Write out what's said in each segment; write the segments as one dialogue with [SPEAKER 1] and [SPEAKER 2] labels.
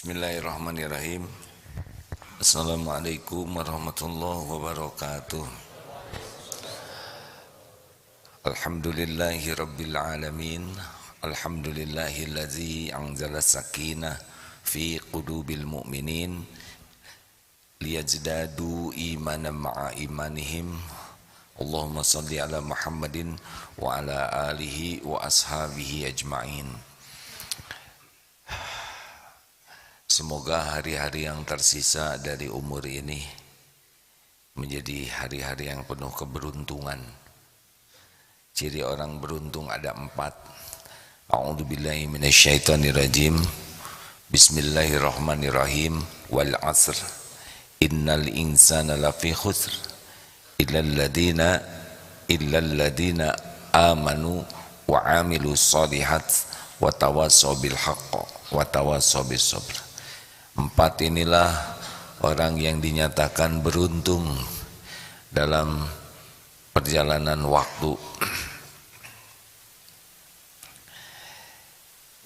[SPEAKER 1] Bismillahirrahmanirrahim. Assalamualaikum warahmatullahi wabarakatuh. Alhamdulillahi rabbil alamin. Alhamdulillahillazi anzala sakinah fi qulubil mu'minin liyazdadu imanan ma'a imanihim. Allahumma salli ala Muhammadin wa ala alihi wa ashabihi ajma'in. Semoga hari-hari yang tersisa dari umur ini menjadi hari-hari yang penuh keberuntungan. Ciri orang beruntung ada 4. A'udzubillahi minasyaitonirrajim. Bismillahirrahmanirrahim. Wal 'asr. Innal insana lafi khusr. Illal ladina amanu wa 'amilus shalihat wa tawassaw bil haqq wa tawassaw bis sabr. 4 inilah orang yang dinyatakan beruntung dalam perjalanan waktu.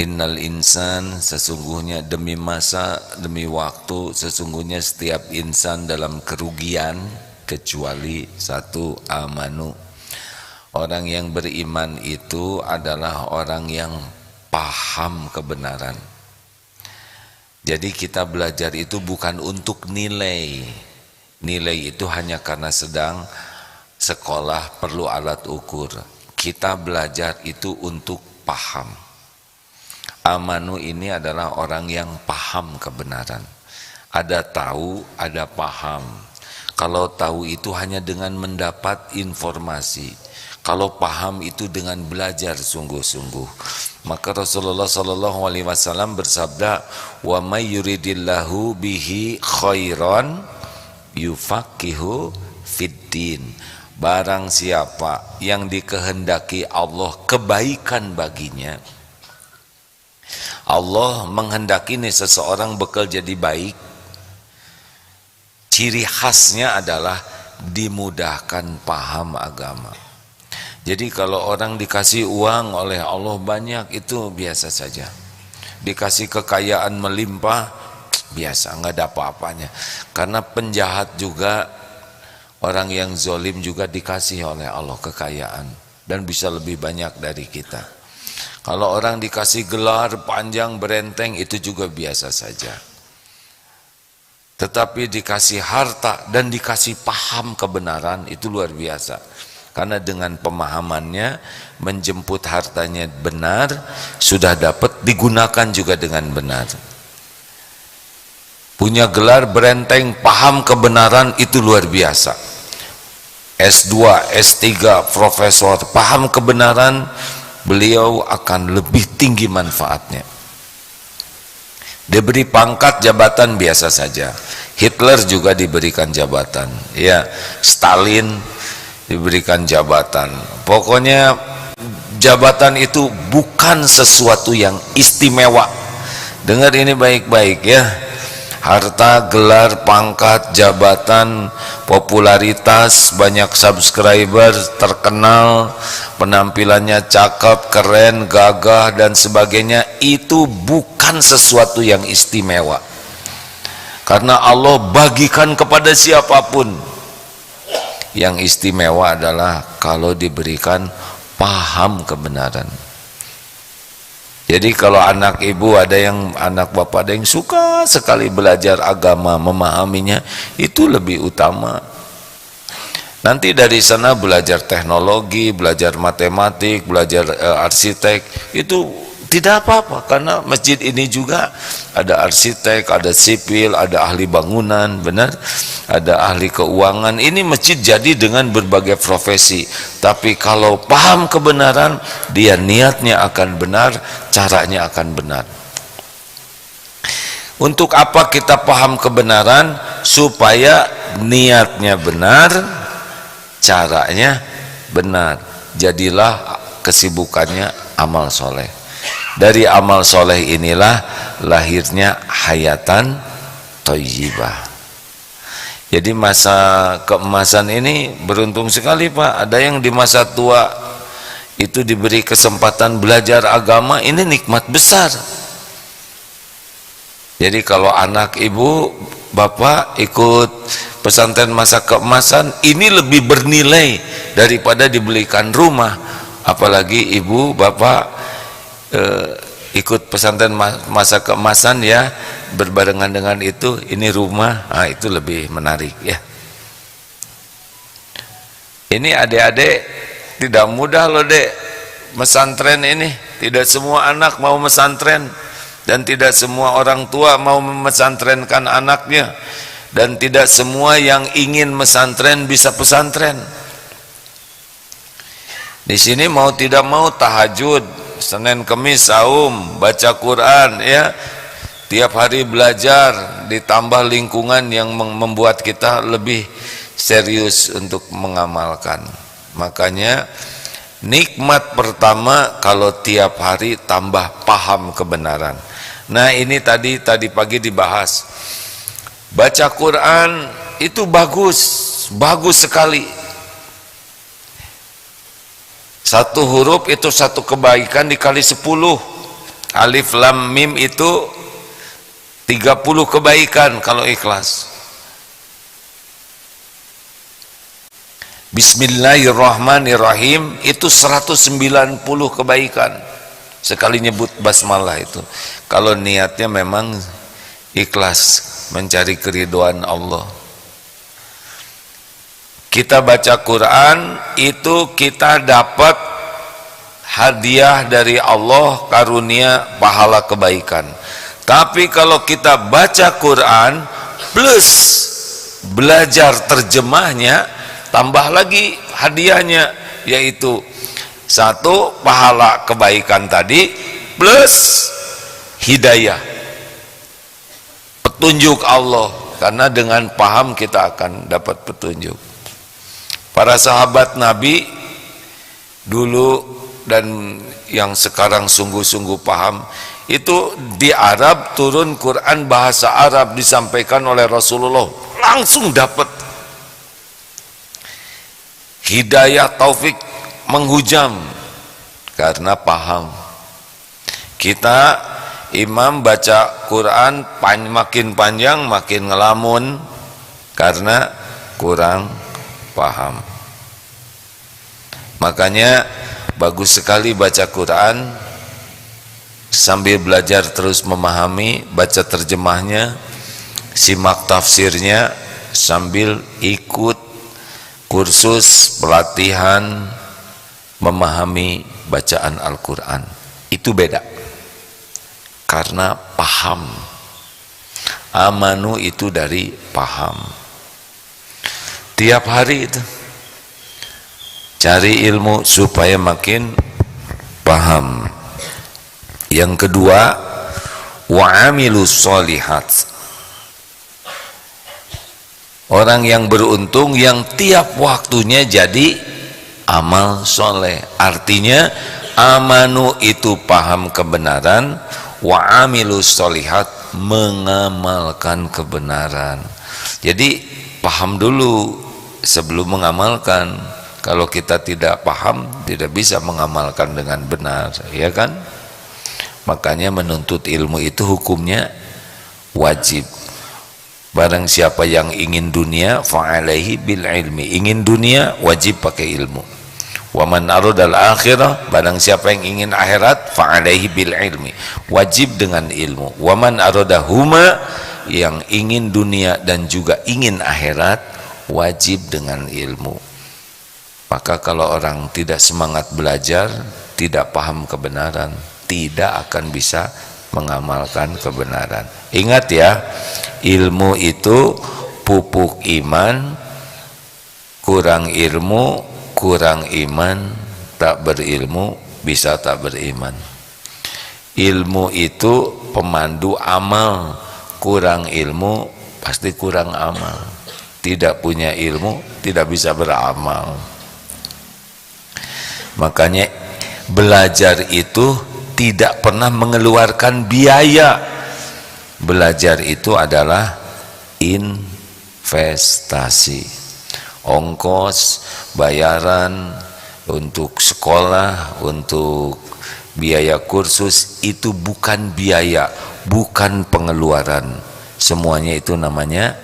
[SPEAKER 1] Innal insan, sesungguhnya demi masa, demi waktu, sesungguhnya setiap insan dalam kerugian kecuali 1, amanu. Orang yang beriman itu adalah orang yang paham kebenaran. Jadi kita belajar itu bukan untuk nilai. Nilai itu hanya karena sedang sekolah perlu alat ukur. Kita belajar itu untuk paham. Amanu ini adalah orang yang paham kebenaran. Ada tahu, ada paham. Kalau tahu itu hanya dengan mendapat informasi. Kalau paham itu dengan belajar sungguh-sungguh. Maka Rasulullah SAW bersabda, wa may yuridillahu bihi khairan yufaqihu fiddin. Barang siapa yang dikehendaki Allah kebaikan baginya, Allah menghendaki nih seseorang bakal jadi baik. Ciri khasnya adalah dimudahkan paham agama. Jadi kalau orang dikasih uang oleh Allah banyak, itu biasa saja. Dikasih kekayaan melimpah, biasa, nggak ada apa-apanya. Karena penjahat juga, orang yang zolim juga dikasih oleh Allah kekayaan. Dan bisa lebih banyak dari kita. Kalau orang dikasih gelar panjang berenteng, itu juga biasa saja. Tetapi dikasih harta dan dikasih paham kebenaran, itu luar biasa. Karena dengan pemahamannya menjemput hartanya benar, sudah dapat digunakan juga dengan benar. Punya gelar berenteng, paham kebenaran, itu luar biasa. S2, S3, profesor, paham kebenaran, beliau akan lebih tinggi manfaatnya. Diberi pangkat jabatan biasa saja. Hitler juga diberikan jabatan, ya. Stalin diberikan jabatan. Pokoknya jabatan itu bukan sesuatu yang istimewa. Dengar ini baik-baik ya. Harta, gelar, pangkat, jabatan, popularitas, banyak subscriber, terkenal, penampilannya cakep, keren, gagah dan sebagainya, itu bukan sesuatu yang istimewa. Karena Allah bagikan kepada siapapun. Yang istimewa adalah kalau diberikan paham kebenaran. Jadi kalau anak ibu ada yang, anak bapak ada yang suka sekali belajar agama, memahaminya, itu lebih utama. Nanti dari sana belajar teknologi, belajar matematik, belajar arsitek, itu tidak apa-apa. Karena masjid ini juga ada arsitek, ada sipil, ada ahli bangunan, benar, ada ahli keuangan. Ini masjid jadi dengan berbagai profesi. Tapi kalau paham kebenaran, dia niatnya akan benar, caranya akan benar. Untuk apa kita paham kebenaran? Supaya niatnya benar, caranya benar. Jadilah kesibukannya amal soleh. Dari amal soleh inilah lahirnya hayatan thayyibah. Jadi masa keemasan ini beruntung sekali Pak. Ada yang di masa tua itu diberi kesempatan belajar agama, ini nikmat besar. Jadi kalau anak ibu bapak ikut pesantren masa keemasan, ini lebih bernilai daripada dibelikan rumah. Apalagi ibu bapak ikut pesantren masa keemasan ya, berbarengan dengan itu ini rumah, nah itu lebih menarik ya. Ini adik-adik tidak mudah loh dek, mesantren ini. Tidak semua anak mau mesantren, dan tidak semua orang tua mau memesantrenkan anaknya, dan tidak semua yang ingin mesantren bisa pesantren. Di sini mau tidak mau tahajud, Senin Kemis saum, baca Quran ya, tiap hari belajar, ditambah lingkungan yang membuat kita lebih serius untuk mengamalkan. Makanya nikmat pertama kalau tiap hari tambah paham kebenaran. Nah ini tadi pagi dibahas, baca Quran itu bagus sekali. Satu huruf itu satu kebaikan dikali 10. Alif lam mim itu 30 kebaikan kalau ikhlas. Bismillahirrahmanirrahim itu 190 kebaikan sekali nyebut basmalah itu, kalau niatnya memang ikhlas mencari keridhaan Allah. Kita baca Quran itu kita dapat hadiah dari Allah, karunia pahala kebaikan. Tapi kalau kita baca Quran plus belajar terjemahnya, tambah lagi hadiahnya, yaitu satu pahala kebaikan tadi plus hidayah, petunjuk Allah, karena dengan paham kita akan dapat petunjuk. Para sahabat Nabi dulu dan yang sekarang sungguh-sungguh paham, itu di Arab turun Quran bahasa Arab disampaikan oleh Rasulullah, langsung dapat hidayah, taufik menghujam karena paham. Kita imam baca Quran makin panjang makin ngelamun karena kurang paham. Makanya bagus sekali baca Quran sambil belajar terus memahami, baca terjemahnya, simak tafsirnya, sambil ikut kursus pelatihan memahami bacaan Al-Quran. Itu beda karena paham. Amanu itu dari paham. Tiap hari itu cari ilmu supaya makin paham. Yang kedua, wa'amilus sholihat. Orang yang beruntung yang tiap waktunya jadi amal soleh. Artinya amanu itu paham kebenaran, wa'amilus sholihat mengamalkan kebenaran. Jadi paham dulu sebelum mengamalkan. Kalau kita tidak paham, tidak bisa mengamalkan dengan benar, ya kan? Makanya menuntut ilmu itu hukumnya wajib. Barang siapa yang ingin dunia, fa'alaihi bil ilmi. Ingin dunia wajib pakai ilmu. Wa man aradal akhirah, barang siapa yang ingin akhirat, fa'alaihi bil ilmi. Wajib dengan ilmu. Wa man aradahuma, yang ingin dunia dan juga ingin akhirat, wajib dengan ilmu. Maka kalau orang tidak semangat belajar, tidak paham kebenaran, tidak akan bisa mengamalkan kebenaran. Ingat ya, ilmu itu pupuk iman. Kurang ilmu, kurang iman, tak berilmu bisa tak beriman. Ilmu itu pemandu amal, kurang ilmu pasti kurang amal. Tidak punya ilmu tidak bisa beramal. Makanya belajar itu tidak pernah mengeluarkan biaya. Belajar itu adalah investasi. Ongkos, bayaran untuk sekolah, untuk biaya kursus itu bukan biaya, bukan pengeluaran. Semuanya itu namanya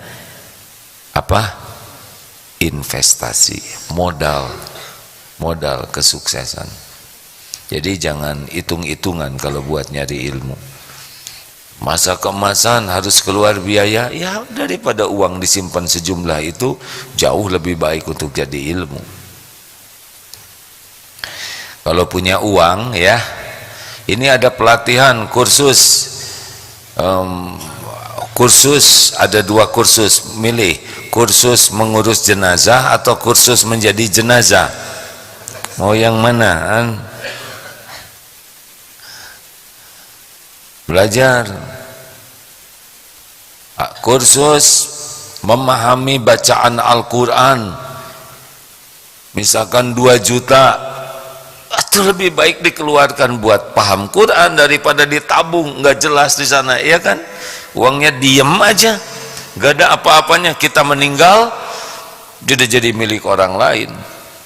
[SPEAKER 1] apa? Investasi, modal kesuksesan. Jadi jangan hitung-hitungan kalau buat nyari ilmu. Masa keemasan harus keluar biaya, ya daripada uang disimpan sejumlah itu jauh lebih baik untuk jadi ilmu. Kalau punya uang ya, ini ada pelatihan kursus, ada 2 kursus, milih kursus mengurus jenazah atau kursus menjadi jenazah. Mau yang mana? Belajar kursus memahami bacaan Al-Quran, misalkan 2 juta, itu lebih baik dikeluarkan buat paham Quran daripada ditabung nggak jelas di sana, ya kan? Uangnya diem aja, nggak ada apa-apanya. Kita meninggal jadi milik orang lain,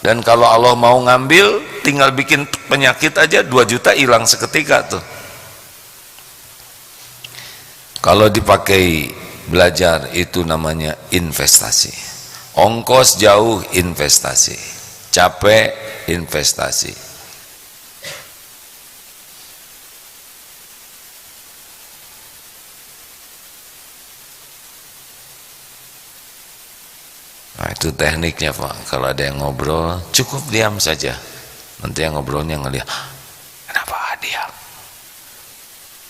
[SPEAKER 1] dan kalau Allah mau ngambil tinggal bikin penyakit aja, 2 juta hilang seketika tuh. Kalau dipakai belajar itu namanya investasi. Ongkos jauh investasi, capek investasi. Nah itu tekniknya Pak. Kalau ada yang ngobrol cukup diam saja, nanti yang ngobrolnya ngelihat, kenapa diam,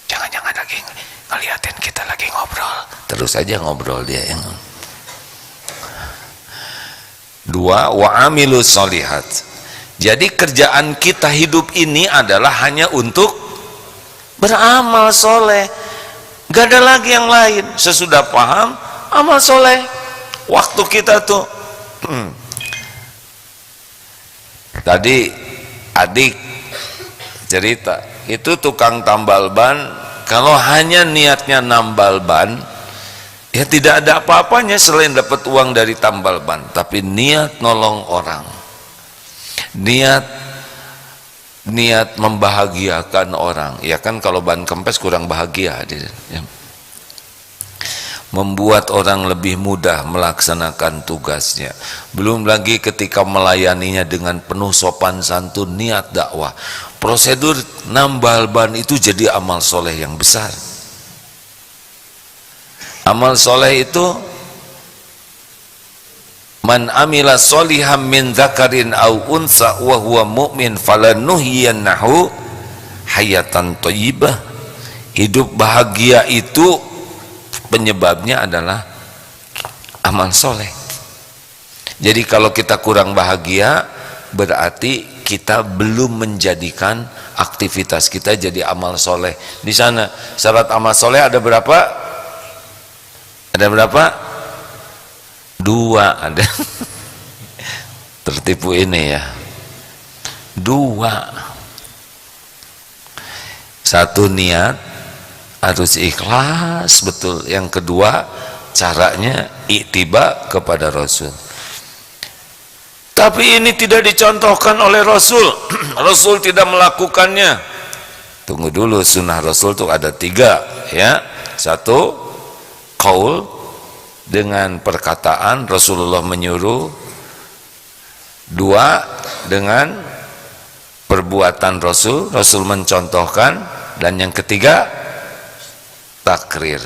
[SPEAKER 1] jangan-jangan lagi ngeliatin kita lagi ngobrol, terus aja ngobrol dia yang. 2, wa amilu sholihat. Jadi kerjaan kita hidup ini adalah hanya untuk beramal soleh, gak ada lagi yang lain. Sesudah paham amal soleh, waktu kita tuh tadi adik cerita itu tukang tambal ban. Kalau hanya niatnya nambal ban, ya tidak ada apa-apanya selain dapat uang dari tambal ban. Tapi niat nolong orang, niat membahagiakan orang, ya kan? Kalau ban kempes kurang bahagia, ya. Membuat orang lebih mudah melaksanakan tugasnya. Belum lagi ketika melayaninya dengan penuh sopan santun, niat dakwah. Prosedur nambal ban itu jadi amal soleh yang besar. Amal soleh itu man amila soliham min dzakarin aw unsa wa huwa mu'min falanuhyiyannahu hayatan thayyibah. Hidup bahagia itu penyebabnya adalah amal soleh. Jadi kalau kita kurang bahagia, berarti kita belum menjadikan aktivitas kita jadi amal soleh. Di sana syarat amal soleh ada berapa? Ada berapa? 2 ada. Tertipu ini ya. 2. 1 niat harus ikhlas betul. Yang kedua caranya iktiba kepada Rasul. Tapi ini tidak dicontohkan oleh Rasul. Rasul tidak melakukannya. Tunggu dulu, sunnah Rasul itu ada 3 ya. 1 qaul, dengan perkataan Rasulullah menyuruh. 2 dengan perbuatan Rasul mencontohkan. Dan yang ketiga takrir,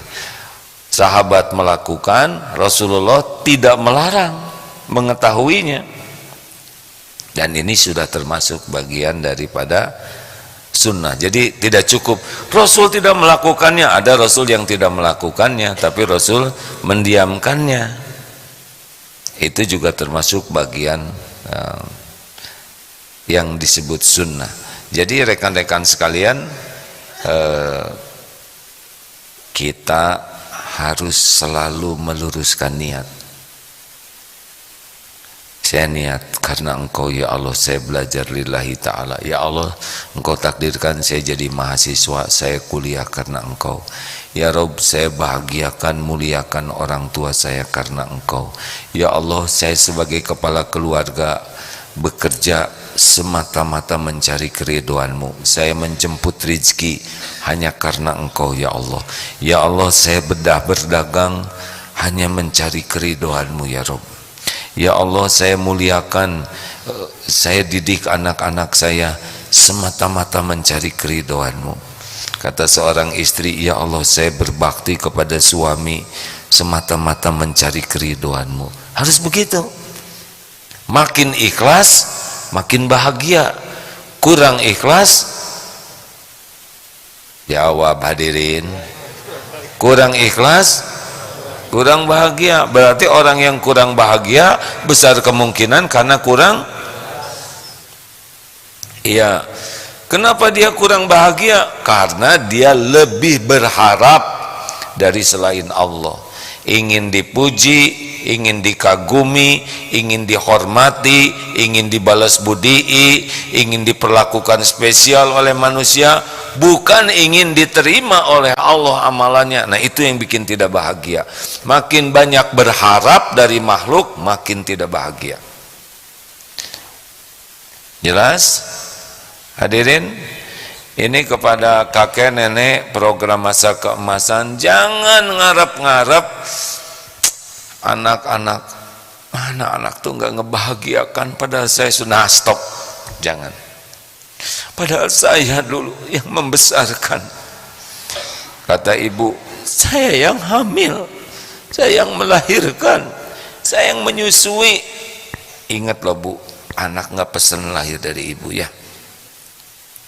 [SPEAKER 1] sahabat melakukan, Rasulullah tidak melarang, mengetahuinya. Dan ini sudah termasuk bagian daripada sunnah. Jadi tidak cukup Rasul tidak melakukannya, ada Rasul yang tidak melakukannya tapi Rasul mendiamkannya. Itu juga termasuk bagian yang disebut sunnah. Jadi rekan-rekan sekalian, kita harus selalu meluruskan niat. Saya niat karena Engkau ya Allah, saya belajar lillahi ta'ala. Ya Allah, Engkau takdirkan saya jadi mahasiswa, saya kuliah karena Engkau. Ya Rabb, saya bahagiakan, muliakan orang tua saya karena Engkau. Ya Allah, saya sebagai kepala keluarga bekerja semata-mata mencari keridhaan-Mu. Saya menjemput rezeki hanya karena Engkau ya Allah. Ya Allah, saya berdagang hanya mencari keridhaan-Mu ya Rabb. Ya Allah, saya muliakan, saya didik anak-anak saya semata-mata mencari keridhaan-Mu. Kata seorang istri, ya Allah, saya berbakti kepada suami semata-mata mencari keridhaan-Mu. Harus begitu. Makin ikhlas, makin bahagia. Kurang ikhlas, jawab hadirin, kurang ikhlas, kurang bahagia. Berarti orang yang kurang bahagia besar kemungkinan karena kurang. Iya. Kenapa dia kurang bahagia? Karena dia lebih berharap dari selain Allah. Ingin dipuji, ingin dikagumi, ingin dihormati, ingin dibalas budii, ingin diperlakukan spesial oleh manusia, bukan ingin diterima oleh Allah amalannya. Nah, itu yang bikin tidak bahagia. Makin banyak berharap dari makhluk, makin tidak bahagia. Jelas? Hadirin, ini kepada kakek nenek program masa keemasan, jangan ngarep-ngarep anak-anak tuh nggak ngebahagiakan, padahal saya sudah stop. Jangan. Padahal saya dulu yang membesarkan. Kata ibu, saya yang hamil, saya yang melahirkan, saya yang menyusui. Ingat loh Bu, anak nggak pesen lahir dari ibu ya.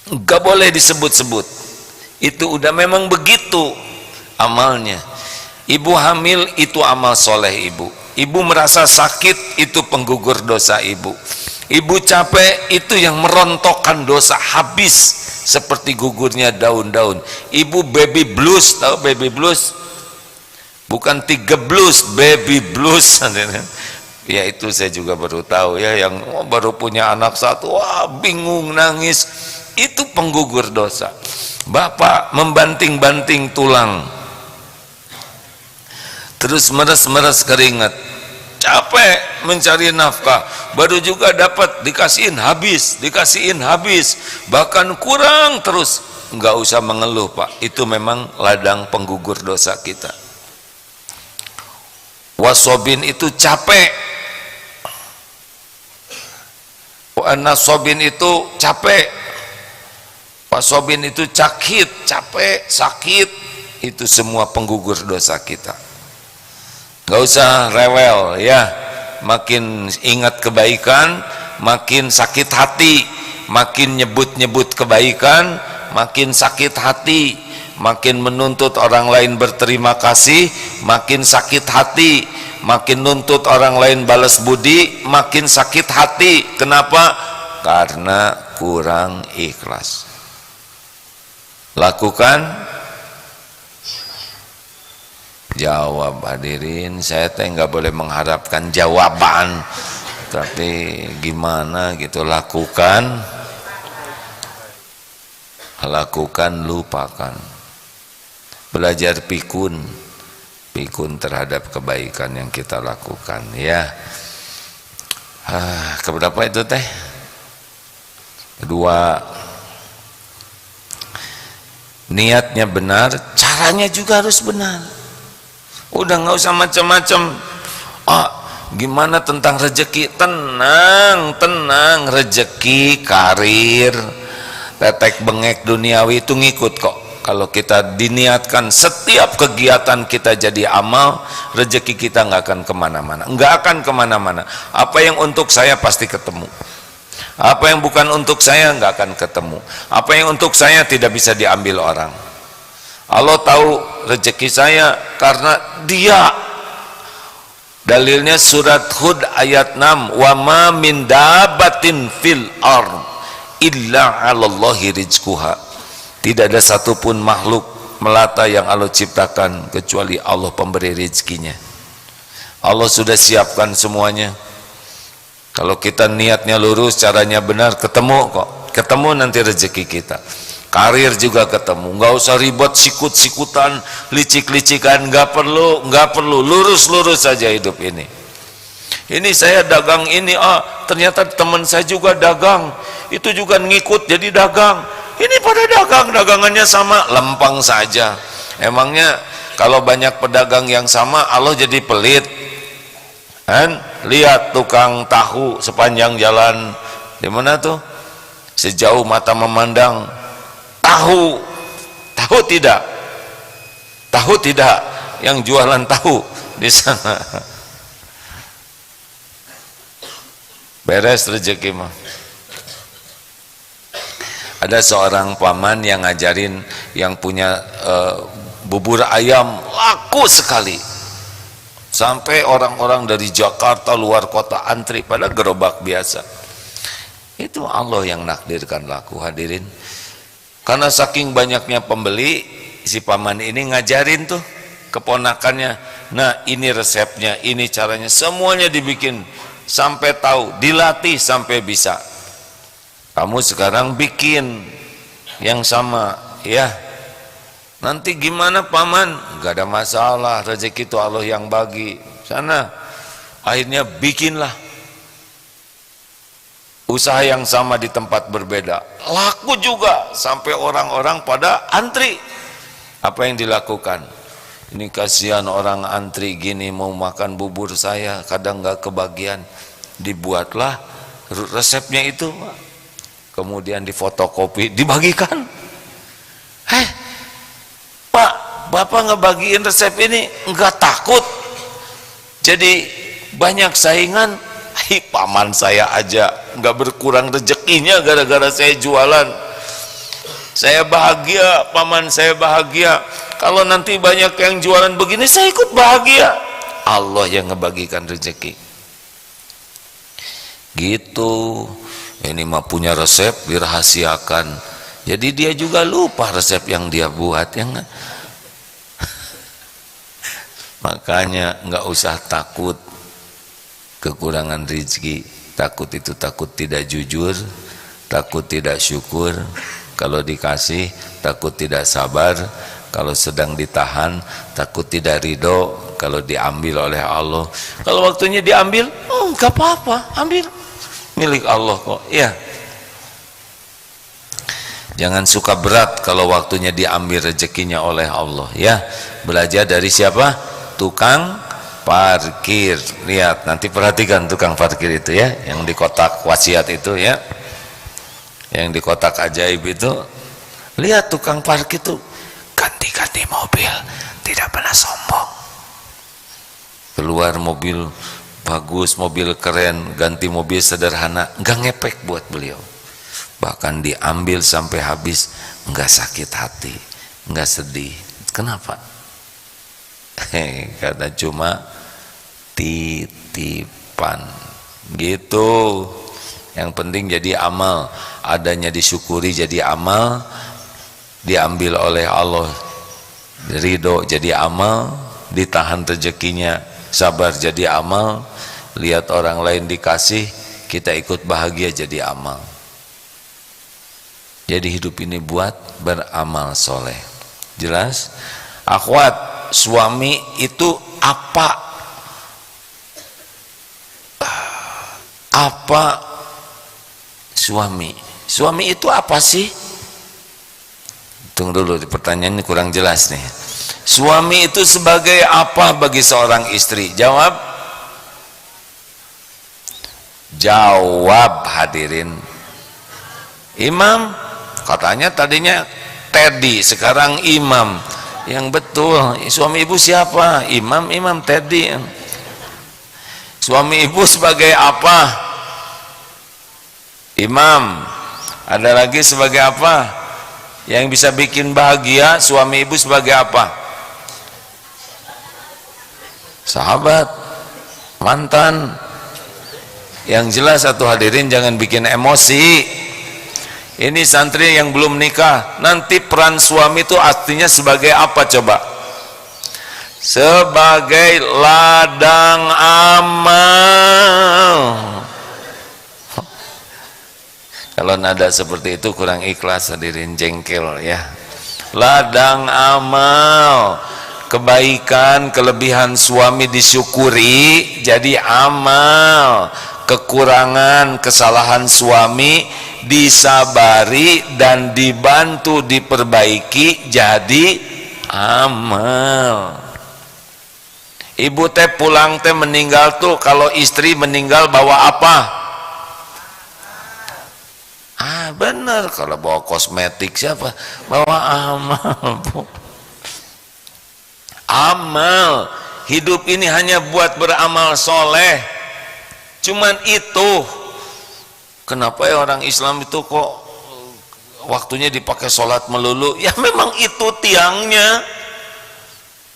[SPEAKER 1] Nggak boleh disebut-sebut. Itu udah memang begitu amalnya. Ibu hamil itu amal soleh ibu. Ibu merasa sakit itu penggugur dosa ibu. Ibu capek itu yang merontokkan dosa habis seperti gugurnya daun-daun. Ibu baby blues, tahu baby blues? Bukan 3 blues, baby blues. Ya itu saya juga baru tahu ya, yang baru punya anak satu, wah bingung nangis. Itu penggugur dosa. Bapak membanting-banting tulang, terus meres-meres keringat, capek mencari nafkah, baru juga dapat dikasihin habis, bahkan kurang terus. Nggak usah mengeluh Pak, itu memang ladang penggugur dosa kita. Wasobin itu capek, nasobin itu capek, wasobin itu sakit, capek, sakit. Itu semua penggugur dosa kita. Gak usah rewel ya, makin ingat kebaikan makin sakit hati, makin nyebut-nyebut kebaikan makin sakit hati, makin menuntut orang lain berterima kasih makin sakit hati, makin nuntut orang lain balas budi makin sakit hati. Kenapa? Karena kurang ikhlas. Lakukan. Jawab hadirin, saya teh nggak boleh mengharapkan jawaban, tapi gimana gitu, lakukan, lupakan. Belajar pikun terhadap kebaikan yang kita lakukan ya. Keberapa itu teh? Kedua, niatnya benar, caranya juga harus benar. Udah nggak usah macam-macam. Gimana tentang rezeki? Tenang, rezeki, karir, tetek bengek duniawi itu ngikut kok. Kalau kita diniatkan setiap kegiatan kita jadi amal, rezeki kita nggak akan kemana-mana, nggak akan kemana-mana. Apa yang untuk saya pasti ketemu. Apa yang bukan untuk saya nggak akan ketemu. Apa yang untuk saya tidak bisa diambil orang. Allah tahu rezeki saya karena Dia. Dalilnya surat Hud ayat 6, wa ma min dabatin fil ard illa 'alallahi rizquha. Tidak ada satupun makhluk melata yang Allah ciptakan kecuali Allah pemberi rezekinya. Allah sudah siapkan semuanya. Kalau kita niatnya lurus, caranya benar, ketemu kok. Ketemu nanti rezeki kita. Karir juga ketemu, nggak usah ribet, sikut-sikutan, licik-licikan, nggak perlu, lurus-lurus saja hidup ini. Ini saya dagang ini, ternyata teman saya juga dagang, itu juga ngikut jadi dagang. Ini pada dagang, dagangannya sama, lempeng saja. Emangnya kalau banyak pedagang yang sama Allah jadi pelit? Kan? Lihat tukang tahu sepanjang jalan, di mana tuh? Sejauh mata memandang, tahu tidak? Tahu tidak? Yang jualan tahu di sana. Beres rezeki mah. Ada seorang paman yang ngajarin yang punya bubur ayam laku sekali, sampai orang-orang dari Jakarta luar kota antri pada gerobak biasa. Itu Allah yang nakdirkan laku, hadirin. Karena saking banyaknya pembeli, si paman ini ngajarin tuh keponakannya, nah ini resepnya, ini caranya, semuanya dibikin sampai tahu, dilatih sampai bisa. Kamu sekarang bikin yang sama, ya. Nanti gimana paman? Gak ada masalah, rezeki itu Allah yang bagi. Sana. Akhirnya bikinlah usaha yang sama di tempat berbeda. Laku juga sampai orang-orang pada antri. Apa yang dilakukan? Ini kasihan orang antri gini mau makan bubur saya, kadang gak kebagian. Dibuatlah resepnya itu, kemudian difotokopi, dibagikan. Pak, Bapak ngebagiin resep ini enggak takut jadi banyak saingan? Paman saya aja enggak berkurang rezekinya gara-gara saya jualan. Saya bahagia, paman saya bahagia. Kalau nanti banyak yang jualan begini, saya ikut bahagia. Allah yang ngebagikan rezeki. Gitu. Ini mah punya resep dirahasiakan, jadi dia juga lupa resep yang dia buat, ya enggak? Makanya enggak usah takut kekurangan rezeki. Takut itu takut tidak jujur, takut tidak syukur. Kalau dikasih takut tidak sabar, kalau sedang ditahan takut tidak ridho, kalau diambil oleh Allah. Kalau waktunya diambil, enggak apa-apa, ambil, milik Allah kok, ya. Jangan suka berat kalau waktunya diambil rezekinya oleh Allah, ya. Belajar dari siapa? Tukang parkir. Lihat, nanti perhatikan tukang parkir itu, ya, yang di kotak wasiat itu, ya, yang di kotak ajaib itu. Lihat tukang parkir itu ganti-ganti mobil, tidak pernah sombong. Keluar mobil bagus, mobil keren, ganti mobil sederhana, enggak ngepek buat beliau. Bahkan diambil sampai habis, enggak sakit hati, enggak sedih. Kenapa? Karena cuma titipan. Gitu. Yang penting jadi amal, adanya disyukuri jadi amal, diambil oleh Allah ridho jadi amal, ditahan rezekinya sabar jadi amal, lihat orang lain dikasih kita ikut bahagia jadi amal. Jadi hidup ini buat beramal soleh. Jelas? Akhwat, suami itu apa? Apa suami? Suami itu apa sih? Tunggu dulu, pertanyaannya kurang jelas nih. Suami itu sebagai apa bagi seorang istri? Jawab. Jawab, hadirin. Imam, katanya tadinya Teddy, sekarang imam. Yang betul, suami ibu siapa? Imam, imam, Teddy. Suami ibu sebagai apa? Imam. Ada lagi sebagai apa? Yang bisa bikin bahagia suami ibu sebagai apa? Sahabat, mantan. Yang jelas satu, hadirin jangan bikin emosi. Ini santri yang belum nikah, nanti peran suami itu artinya sebagai apa coba? Sebagai ladang amal. Kalau nada seperti itu kurang ikhlas, hadirin, jengkel, ya. Ladang amal. kebaikan, kelebihan suami disyukuri jadi amal, kekurangan, kesalahan suami disabari dan dibantu diperbaiki jadi amal. Ibu teh pulang teh meninggal tuh, kalau istri meninggal bawa apa? Bener, kalau bawa kosmetik siapa? Bawa amal, Bu. Amal. Hidup ini hanya buat beramal soleh. Cuman itu. Kenapa ya orang Islam itu kok waktunya dipakai sholat melulu? Ya memang itu tiangnya.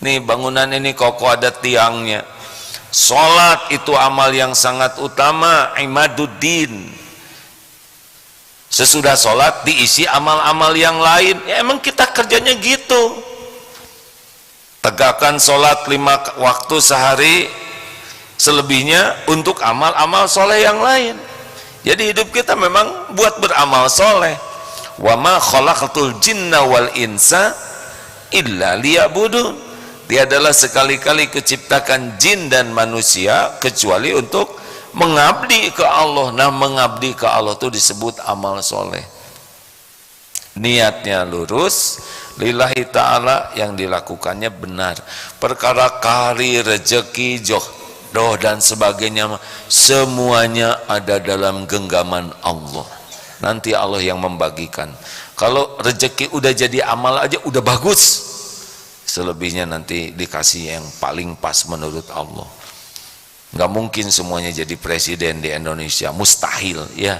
[SPEAKER 1] Nih bangunan ini kokoh ada tiangnya. Sholat itu amal yang sangat utama, imaduddin. Sesudah sholat diisi amal-amal yang lain. Ya emang kita kerjanya gitu. Tegakkan sholat 5 waktu sehari, selebihnya untuk amal-amal soleh yang lain. Jadi hidup kita memang buat beramal soleh. Wa ma khalaqatul jinna wal insa illa liya'budun. Dia adalah sekali-kali kuciptakan jin dan manusia kecuali untuk mengabdi ke Allah. Nah, mengabdi ke Allah itu disebut amal soleh. Niatnya lurus lillahi ta'ala, yang dilakukannya benar. Perkara kari, rezeki, jodoh dan sebagainya semuanya ada dalam genggaman Allah. Nanti Allah yang membagikan. Kalau rezeki udah jadi amal aja udah bagus, selebihnya nanti dikasih yang paling pas menurut Allah. Nggak mungkin semuanya jadi presiden di Indonesia, mustahil ya.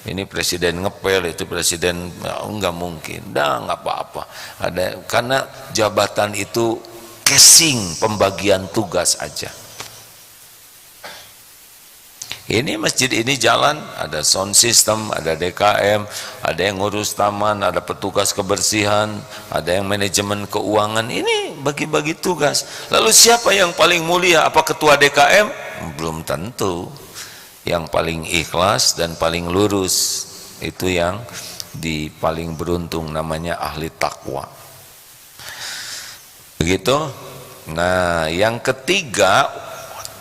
[SPEAKER 1] Ini presiden ngepel, itu presiden nggak mungkin. Dah nggak apa-apa. Ada karena jabatan itu casing, pembagian tugas aja. Ini masjid ini jalan, ada sound system, ada DKM, ada yang ngurus taman, ada petugas kebersihan, ada yang manajemen keuangan. Ini bagi-bagi tugas. Lalu siapa yang paling mulia? Apa ketua DKM? Belum tentu. Yang paling ikhlas dan paling lurus itu yang paling beruntung, namanya ahli takwa. Begitu. Nah, yang ketiga,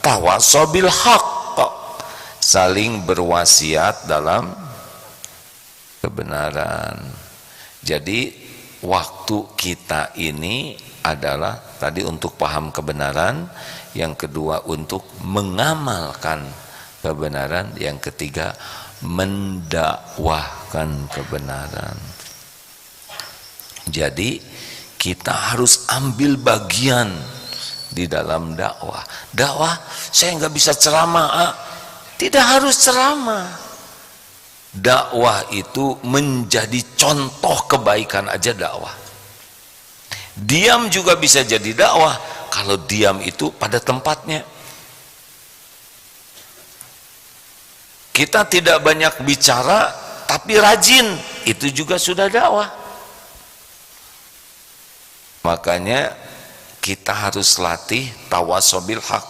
[SPEAKER 1] tawasobil haq, saling berwasiat dalam kebenaran. Jadi waktu kita ini adalah tadi untuk paham kebenaran, yang kedua untuk mengamalkan kebenaran, yang ketiga mendakwahkan kebenaran. Jadi kita harus ambil bagian di dalam dakwah. Dakwah, saya nggak bisa ceramah. Tidak harus ceramah. Dakwah itu menjadi contoh kebaikan aja dakwah. Diam juga bisa jadi dakwah kalau diam itu pada tempatnya. Kita tidak banyak bicara tapi rajin, itu juga sudah dakwah. Makanya kita harus latih tawasobil haq.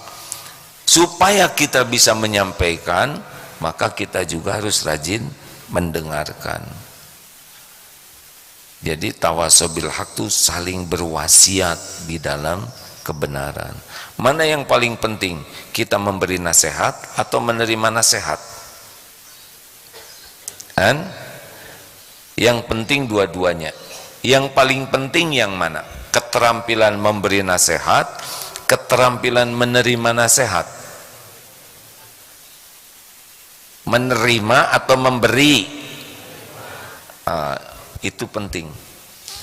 [SPEAKER 1] Supaya kita bisa menyampaikan, maka kita juga harus rajin mendengarkan. Jadi tawasobil haq itu saling berwasiat di dalam kebenaran. Mana yang paling penting? Kita memberi nasihat atau menerima nasihat? Kan? Yang penting dua-duanya. Yang paling penting yang mana? Keterampilan memberi nasihat, keterampilan menerima nasihat. Menerima atau memberi, itu penting.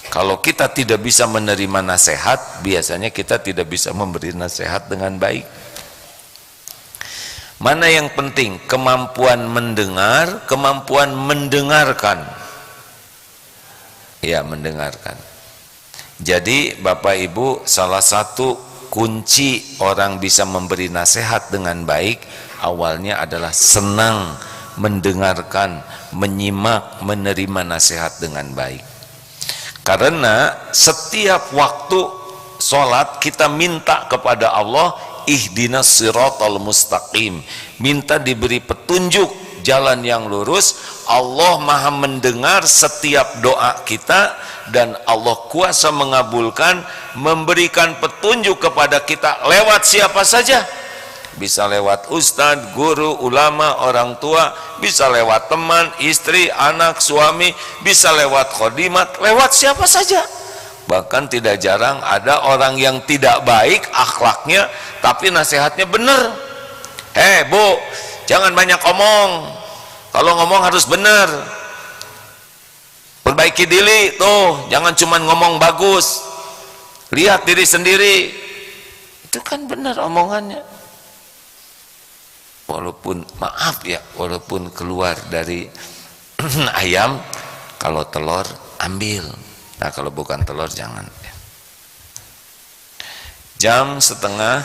[SPEAKER 1] Kalau kita tidak bisa menerima nasihat, biasanya kita tidak bisa memberi nasihat dengan baik. Mana yang penting? Kemampuan mendengar, kemampuan mendengarkan. Ya, mendengarkan. Jadi Bapak Ibu, salah satu kunci orang bisa memberi nasihat dengan baik awalnya adalah senang mendengarkan, menyimak, menerima nasihat dengan baik. Karena setiap waktu sholat kita minta kepada Allah ihdinas siratal mustaqim, minta diberi petunjuk jalan yang lurus. Allah maha mendengar setiap doa kita, dan Allah kuasa mengabulkan, memberikan petunjuk kepada kita lewat siapa saja. Bisa lewat ustadz, guru, ulama, orang tua, bisa lewat teman, istri, anak, suami, bisa lewat khodimat, lewat siapa saja. Bahkan tidak jarang ada orang yang tidak baik akhlaknya, tapi nasihatnya benar. Bu, jangan banyak omong, kalau ngomong harus benar, perbaiki diri tuh, jangan cuma ngomong bagus, lihat diri sendiri. Itu kan benar omongannya. Walaupun maaf ya, walaupun keluar dari ayam, kalau telur ambil, nah kalau bukan telur jangan. Jam 5:30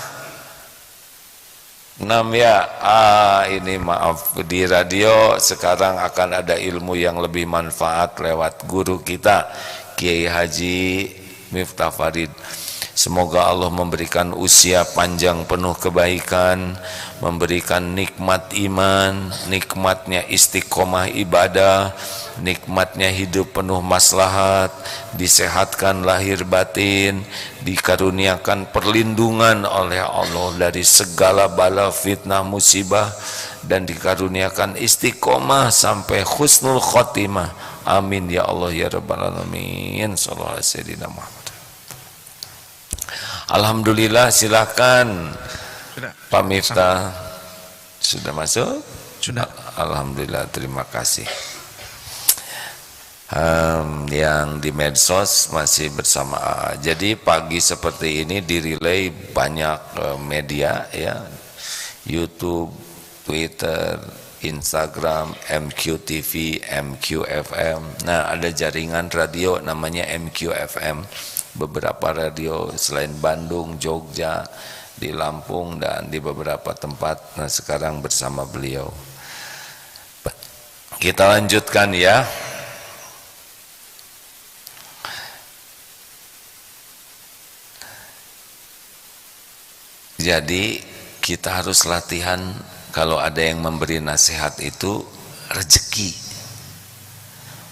[SPEAKER 1] ya. Ini maaf, di radio sekarang akan ada ilmu yang lebih manfaat lewat guru kita Kiai Haji Miftah Farid. Semoga Allah memberikan usia panjang penuh kebaikan, memberikan nikmat iman, nikmatnya istiqomah ibadah, nikmatnya hidup penuh maslahat, disehatkan lahir batin, dikaruniakan perlindungan oleh Allah dari segala bala fitnah musibah, dan dikaruniakan istiqomah sampai husnul khotimah. Amin ya Allah ya rabbal alamin. Sallallahu alaihi wasallam. Alhamdulillah, silakan Pak Miftah. Sudah masuk?
[SPEAKER 2] Sudah.
[SPEAKER 1] Alhamdulillah, terima kasih. Yang di medsos masih bersama AA. Jadi pagi seperti ini dirilai banyak media ya, YouTube, Twitter, Instagram, MQTV, MQFM. Nah, ada jaringan radio namanya MQFM. Beberapa radio selain Bandung, Jogja, di Lampung, dan di beberapa tempat. Nah, sekarang bersama beliau. Kita lanjutkan ya. Jadi kita harus latihan, kalau ada yang memberi nasihat itu rezeki.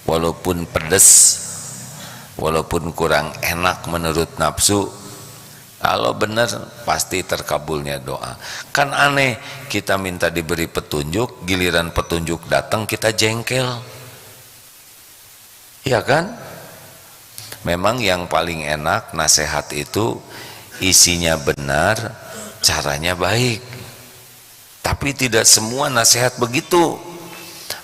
[SPEAKER 1] Walaupun pedes, walaupun kurang enak menurut nafsu, kalau benar pasti terkabulnya doa. Kan aneh, kita minta diberi petunjuk, giliran petunjuk datang kita jengkel. Iya kan? Memang yang paling enak nasihat itu isinya benar, caranya baik. Tapi tidak semua nasihat begitu.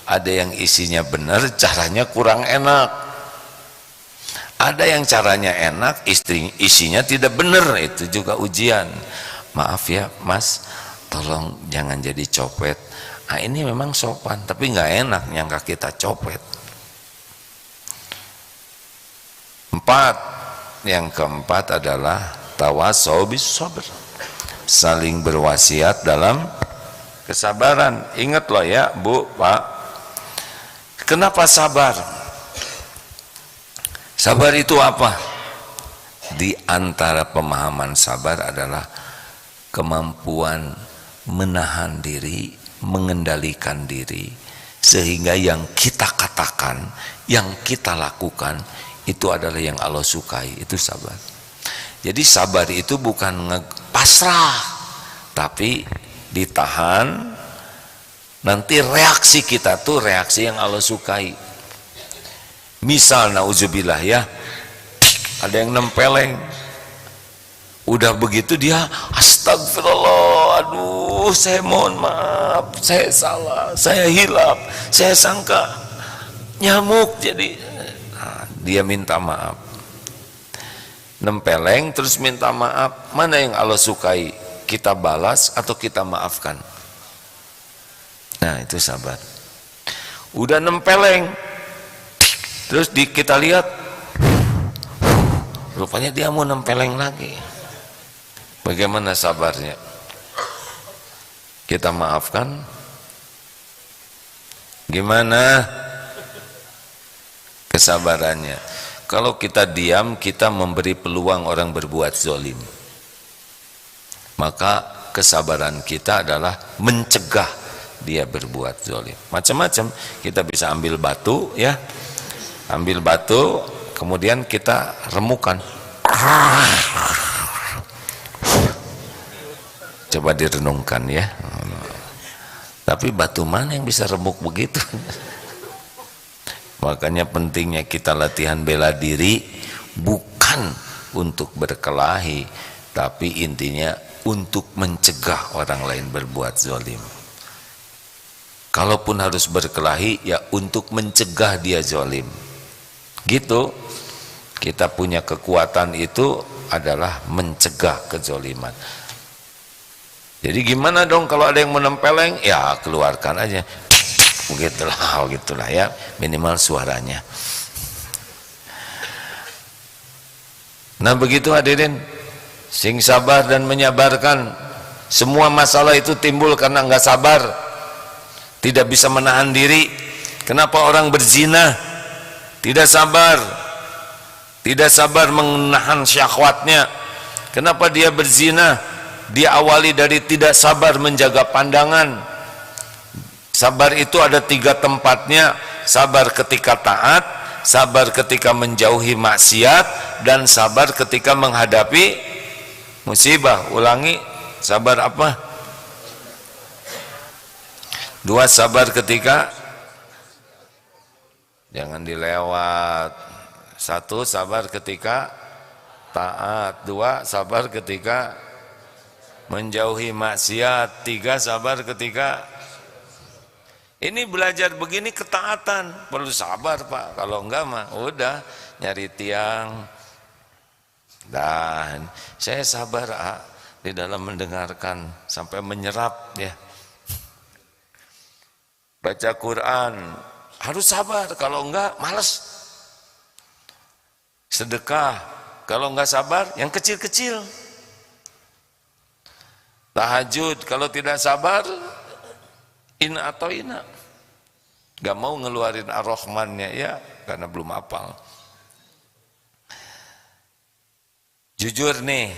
[SPEAKER 1] Ada yang isinya benar, caranya kurang enak. Ada yang caranya enak, isinya tidak benar, itu juga ujian. Maaf ya Mas, tolong jangan jadi copet. Nah, ini memang sopan, tapi nggak enak nyangka kita copet. 4, yang keempat adalah tawasau bis sabr, saling berwasiat dalam kesabaran. Ingat loh ya Bu, Pak, kenapa sabar? Sabar itu apa? Di antara pemahaman sabar adalah kemampuan menahan diri, mengendalikan diri, sehingga yang kita katakan, yang kita lakukan itu adalah yang Allah sukai. Itu sabar. Jadi sabar itu bukan pasrah, tapi ditahan. Nanti reaksi kita tuh reaksi yang Allah sukai. Misal nauzubillah ya, ada yang nempeleng, udah begitu dia astagfirullah, aduh saya mohon maaf, saya salah, saya hilaf, saya sangka nyamuk, jadi dia minta maaf. Nempeleng terus minta maaf, mana yang Allah sukai? Kita balas atau kita maafkan? Nah, itu sabar. Udah nempeleng, terus kita lihat, rupanya dia mau nempeleng lagi. Bagaimana sabarnya? Kita maafkan? Gimana kesabarannya? Kalau kita diam, kita memberi peluang orang berbuat zalim. Maka kesabaran kita adalah mencegah dia berbuat zalim. Macam-macam, kita bisa ambil batu ya, ambil batu kemudian kita remukan, coba direnungkan ya. Tapi batu mana yang bisa remuk begitu? Makanya pentingnya kita latihan bela diri, bukan untuk berkelahi, tapi intinya untuk mencegah orang lain berbuat zalim. Kalaupun harus berkelahi, ya untuk mencegah dia zalim. Gitu. Kita punya kekuatan itu adalah mencegah kezaliman. Jadi gimana dong kalau ada yang menempeleng? Ya keluarkan aja. Begitulah ya, minimal suaranya. Nah begitu hadirin, sing sabar dan menyabarkan. Semua masalah itu timbul karena enggak sabar, tidak bisa menahan diri. Kenapa orang berzina? Tidak sabar, tidak sabar menahan syahwatnya. Kenapa dia berzina? Dia awali dari tidak sabar menjaga pandangan. Sabar itu ada 3 tempatnya: sabar ketika taat, sabar ketika menjauhi maksiat, dan sabar ketika menghadapi musibah. Ulangi, sabar apa? 2, sabar ketika, jangan dilewat. 1, sabar ketika taat. 2, sabar ketika menjauhi maksiat. 3, sabar ketika. Ini belajar begini ketaatan, perlu sabar Pak. Kalau enggak mah udah nyari tiang. Dan saya sabar di dalam mendengarkan sampai menyerap ya. Baca Quran harus sabar, kalau enggak malas. Sedekah kalau enggak sabar yang kecil-kecil. Tahajud kalau tidak sabar ina atau ina, gak mau ngeluarin ar-Rahmannya ya, karena belum hafal. Jujur nih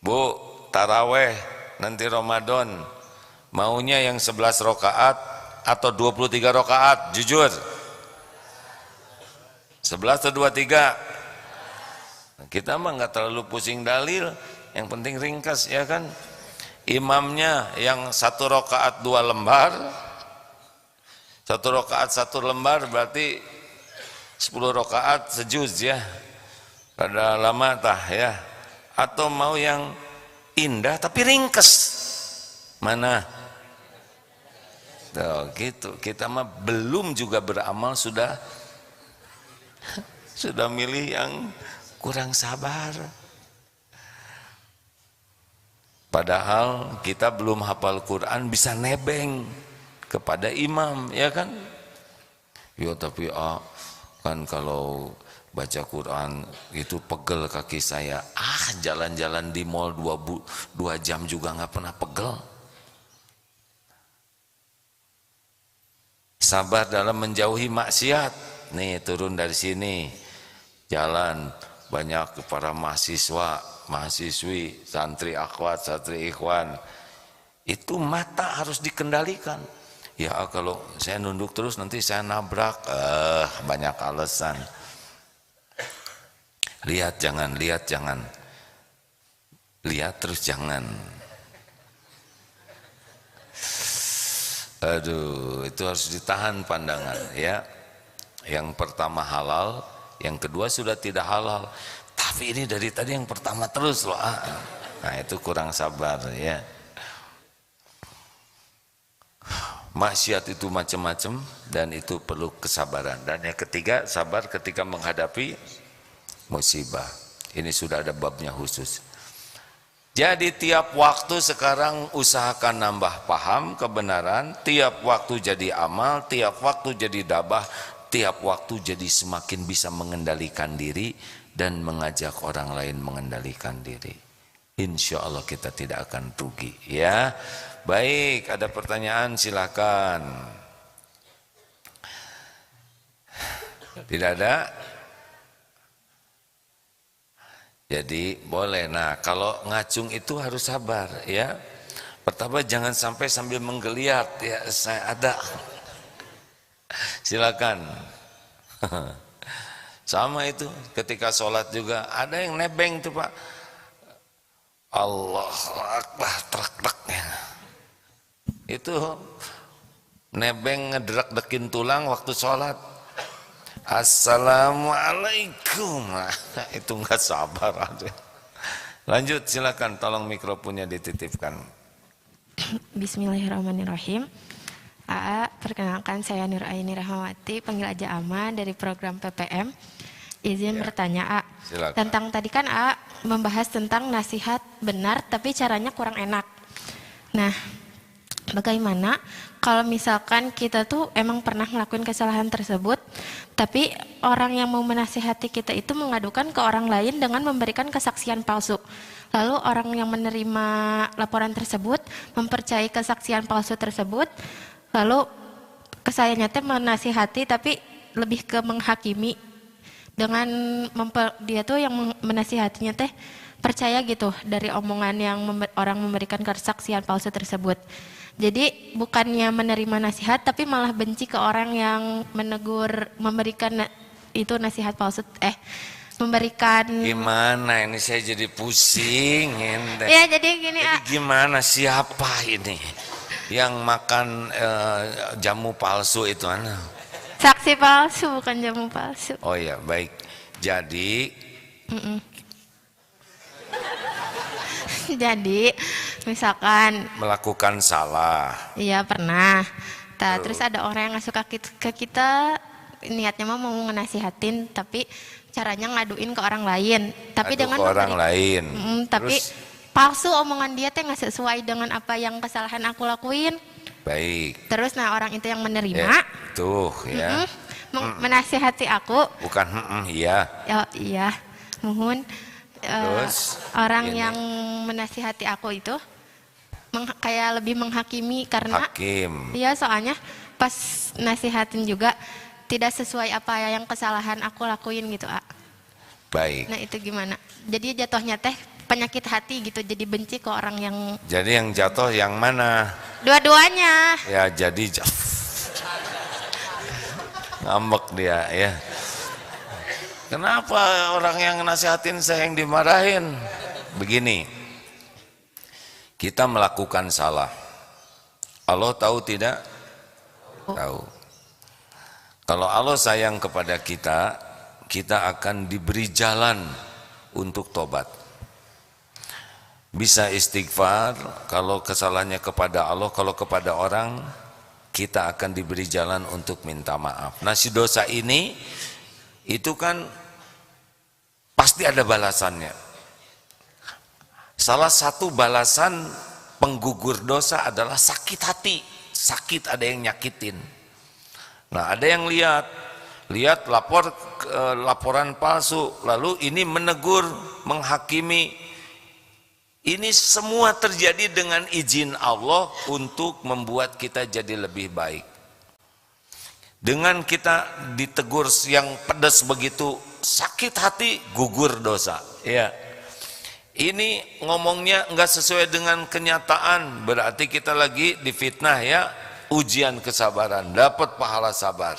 [SPEAKER 1] Bu, taraweh nanti Ramadan maunya yang 11 rakaat atau 23 rakaat? Jujur, 11 atau 23? Kita mah nggak terlalu pusing dalil, yang penting ringkas ya kan. Imamnya yang 1 rakaat 2 lembar, 1 rakaat 1 lembar berarti 10 rakaat sejuz ya, pada lama tah ya. Atau mau yang indah tapi ringkas, mana? Tuh, gitu. Kita mah belum juga beramal sudah milih yang kurang sabar. Padahal kita belum hafal Quran bisa nebeng kepada imam, ya kan? Ya tapi kan kalau baca Quran itu pegel kaki saya. Jalan-jalan di mall 2 jam juga nggak pernah pegel. Sabar dalam menjauhi maksiat. Nih turun dari sini, jalan banyak para mahasiswa, mahasiswi, santri akhwat, santri ikhwan, itu mata harus dikendalikan. Ya kalau saya nunduk terus nanti saya nabrak, banyak alasan. Lihat jangan, lihat jangan, lihat terus jangan. Aduh, itu harus ditahan pandangan ya. Yang pertama halal, yang kedua sudah tidak halal. Tapi ini dari tadi yang pertama terus loh. Nah itu kurang sabar ya. Maksiat itu macam-macam dan itu perlu kesabaran. Dan yang ketiga, sabar ketika menghadapi musibah. Ini sudah ada babnya khusus. Jadi tiap waktu sekarang usahakan nambah paham kebenaran, tiap waktu jadi amal, tiap waktu jadi dabah, tiap waktu jadi semakin bisa mengendalikan diri dan mengajak orang lain mengendalikan diri. Insya Allah kita tidak akan rugi ya. Baik, ada pertanyaan silakan. Tidak ada? Jadi boleh. Nah kalau ngacung itu harus sabar ya. Pertama, jangan sampai sambil menggeliat ya, saya ada. Silakan. Sama itu ketika sholat juga ada yang nebeng tuh Pak. Allah Akbar, trek-treknya. Itu nebeng ngedrek-dekin tulang waktu sholat. Assalamualaikum. Itu nggak sabar aja. Lanjut, silakan, tolong mikrofonnya dititipkan.
[SPEAKER 2] Bismillahirrahmanirrahim. AA, perkenalkan saya Nur Aini Rahmawati, panggil aja Ama dari program PPM. Izin bertanya A.
[SPEAKER 1] Silakan.
[SPEAKER 2] Tentang tadi kan A membahas tentang nasihat benar tapi caranya kurang enak. Nah, bagaimana kalau misalkan kita tuh emang pernah ngelakuin kesalahan tersebut, tapi orang yang mau menasihati kita itu mengadukan ke orang lain dengan memberikan kesaksian palsu. Lalu orang yang menerima laporan tersebut mempercayai kesaksian palsu tersebut, lalu kesayanya teh menasihati tapi lebih ke menghakimi dengan dia tuh yang menasihatinya teh percaya gitu dari omongan yang orang memberikan kesaksian palsu tersebut. Jadi bukannya menerima nasihat tapi malah benci ke orang yang menegur, memberikan itu nasihat palsu, memberikan.
[SPEAKER 1] Gimana ini, saya jadi pusing ini.
[SPEAKER 2] Ya jadi gini.
[SPEAKER 1] Jadi gimana, siapa ini yang makan jamu palsu itu anak?
[SPEAKER 2] Saksi palsu bukan jamu palsu.
[SPEAKER 1] Oh ya, baik. Jadi
[SPEAKER 2] Jadi misalkan
[SPEAKER 1] melakukan salah.
[SPEAKER 2] iya pernah. Terus ada orang yang nggak suka ke kita, niatnya mau ngenasihatin tapi caranya ngaduin ke orang lain. Tapi dengan
[SPEAKER 1] ke orang lain.
[SPEAKER 2] Tapi
[SPEAKER 1] terus,
[SPEAKER 2] palsu omongan dia teh nggak sesuai dengan apa yang kesalahan aku lakuin.
[SPEAKER 1] baik.
[SPEAKER 2] Terus nah orang itu yang menerima
[SPEAKER 1] Tuh ya.
[SPEAKER 2] menasihati aku.
[SPEAKER 1] Bukan iya.
[SPEAKER 2] Oh, iya, mohon.
[SPEAKER 1] Terus
[SPEAKER 2] Orang
[SPEAKER 1] ini.
[SPEAKER 2] yang menasihati aku itu kayak lebih menghakimi karena
[SPEAKER 1] Hakim.
[SPEAKER 2] iya soalnya pas nasihatin juga tidak sesuai apa yang kesalahan aku lakuin gitu
[SPEAKER 1] Baik.
[SPEAKER 2] Nah itu gimana? Jadi jatuhnya teh penyakit hati gitu, jadi benci ke orang yang.
[SPEAKER 1] Jadi yang jatuh yang mana?
[SPEAKER 2] Dua-duanya.
[SPEAKER 1] Ya jadi ngambek dia ya. Kenapa orang yang nasihatin saya yang dimarahin? Begini, kita melakukan salah. Allah tahu tidak? Tahu. Kalau Allah sayang kepada kita, kita akan diberi jalan untuk tobat. Bisa istighfar, kalau kesalahannya kepada Allah, kalau kepada orang, kita akan diberi jalan untuk minta maaf. Nah si dosa ini, itu kan pasti ada balasannya. Salah satu balasan penggugur dosa adalah sakit hati. Sakit, ada yang nyakitin. Nah ada yang lihat laporan palsu, lalu ini menegur, menghakimi. Ini semua terjadi dengan izin Allah untuk membuat kita jadi lebih baik. Dengan kita ditegur yang pedas begitu, sakit hati, gugur dosa. Ya, ini ngomongnya nggak sesuai dengan kenyataan, berarti kita lagi difitnah ya, ujian kesabaran, dapat pahala sabar.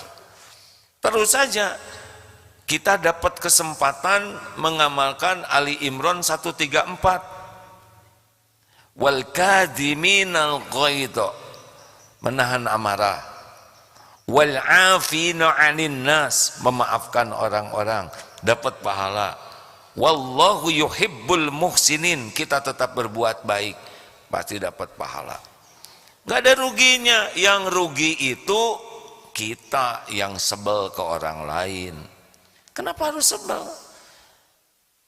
[SPEAKER 1] Terus saja kita dapat kesempatan mengamalkan Ali Imran 134. Wal kadhiminal ghaidha, menahan amarah. Wal 'afina 'anil nas, memaafkan orang-orang, dapat pahala. Wallahu yuhibbul muhsinin, kita tetap berbuat baik, pasti dapat pahala. Gak ada ruginya, yang rugi itu kita yang sebel ke orang lain. Kenapa harus sebel?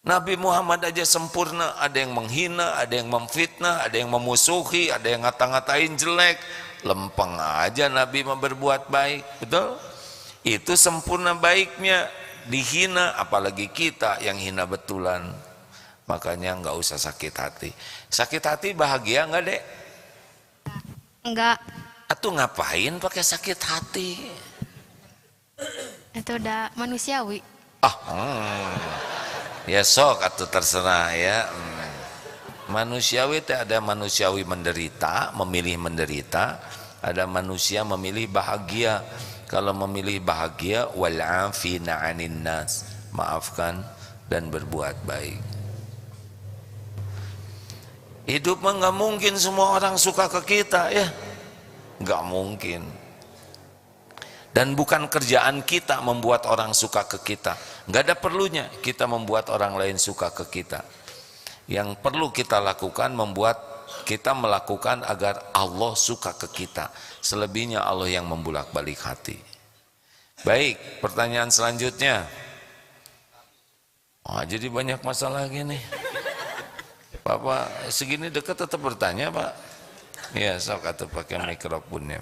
[SPEAKER 1] Nabi Muhammad aja sempurna, ada yang menghina, ada yang memfitnah, ada yang memusuhi, ada yang ngata-ngatain jelek. Lempeng aja Nabi mau berbuat baik, betul? Itu sempurna baiknya, dihina, apalagi kita yang hina betulan. Makanya nggak usah sakit hati. Sakit hati bahagia nggak dek?
[SPEAKER 2] Enggak.
[SPEAKER 1] Atuh ngapain pakai sakit hati?
[SPEAKER 2] Itu udah manusiawi.
[SPEAKER 1] Ya sok atuh terserah ya. Manusiawi itu ada manusiawi menderita, memilih menderita, ada manusia memilih bahagia. Kalau memilih bahagia, wal 'afina 'anil nas, maafkan dan berbuat baik. Hidup mah nggak mungkin semua orang suka ke kita ya, nggak mungkin. Dan bukan kerjaan kita membuat orang suka ke kita, nggak ada perlunya kita membuat orang lain suka ke kita. Yang perlu kita lakukan membuat kita melakukan agar Allah suka ke kita. Selebihnya Allah yang membulak-balik hati. Baik, pertanyaan selanjutnya. Oh, jadi banyak masalah gini. Bapak segini dekat tetap bertanya, Pak. Ya, sok atau pakai mikrofonnya.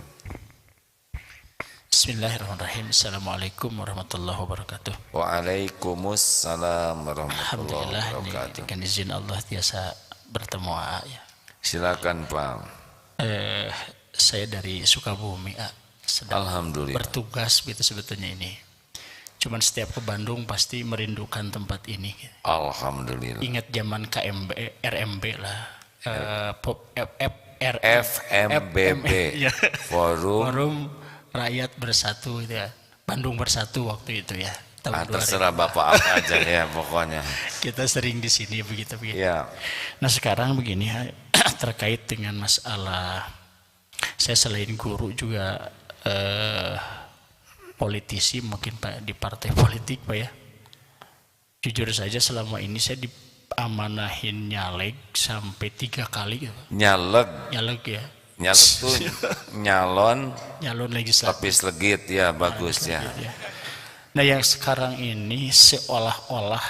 [SPEAKER 3] Bismillahirrahmanirrahim. Assalamualaikum warahmatullahi wabarakatuh.
[SPEAKER 1] Waalaikumsalam warahmatullahi
[SPEAKER 3] Alhamdulillah,
[SPEAKER 1] wabarakatuh.
[SPEAKER 3] dengan izin Allah biasa bertemu ya.
[SPEAKER 1] Silakan, Pak.
[SPEAKER 3] Saya dari Sukabumi, sedang
[SPEAKER 1] Alhamdulillah.
[SPEAKER 3] bertugas gitu sebetulnya ini. Cuman setiap ke Bandung pasti merindukan tempat ini.
[SPEAKER 1] Alhamdulillah.
[SPEAKER 3] Ingat zaman KMB, RMB lah.
[SPEAKER 1] FMBB,
[SPEAKER 3] ya.
[SPEAKER 1] Forum
[SPEAKER 3] Forum Rakyat Bersatu gitu ya. Bandung Bersatu waktu itu ya. Tahun 2000.
[SPEAKER 1] terserah Bapak apa aja ya pokoknya.
[SPEAKER 3] Kita sering di sini begitu.
[SPEAKER 1] Ya.
[SPEAKER 3] Nah sekarang begini terkait dengan masalah, saya selain guru juga politisi mungkin Pak di partai politik Pak ya. Jujur saja selama ini saya diamanahin nyalek sampai 3 kali gitu. Nyalek ya.
[SPEAKER 1] Nyalek tuh nyalon
[SPEAKER 3] legislatif.
[SPEAKER 1] tapi slegit ya, bagus ya.
[SPEAKER 3] Ya. Nah yang sekarang ini seolah-olah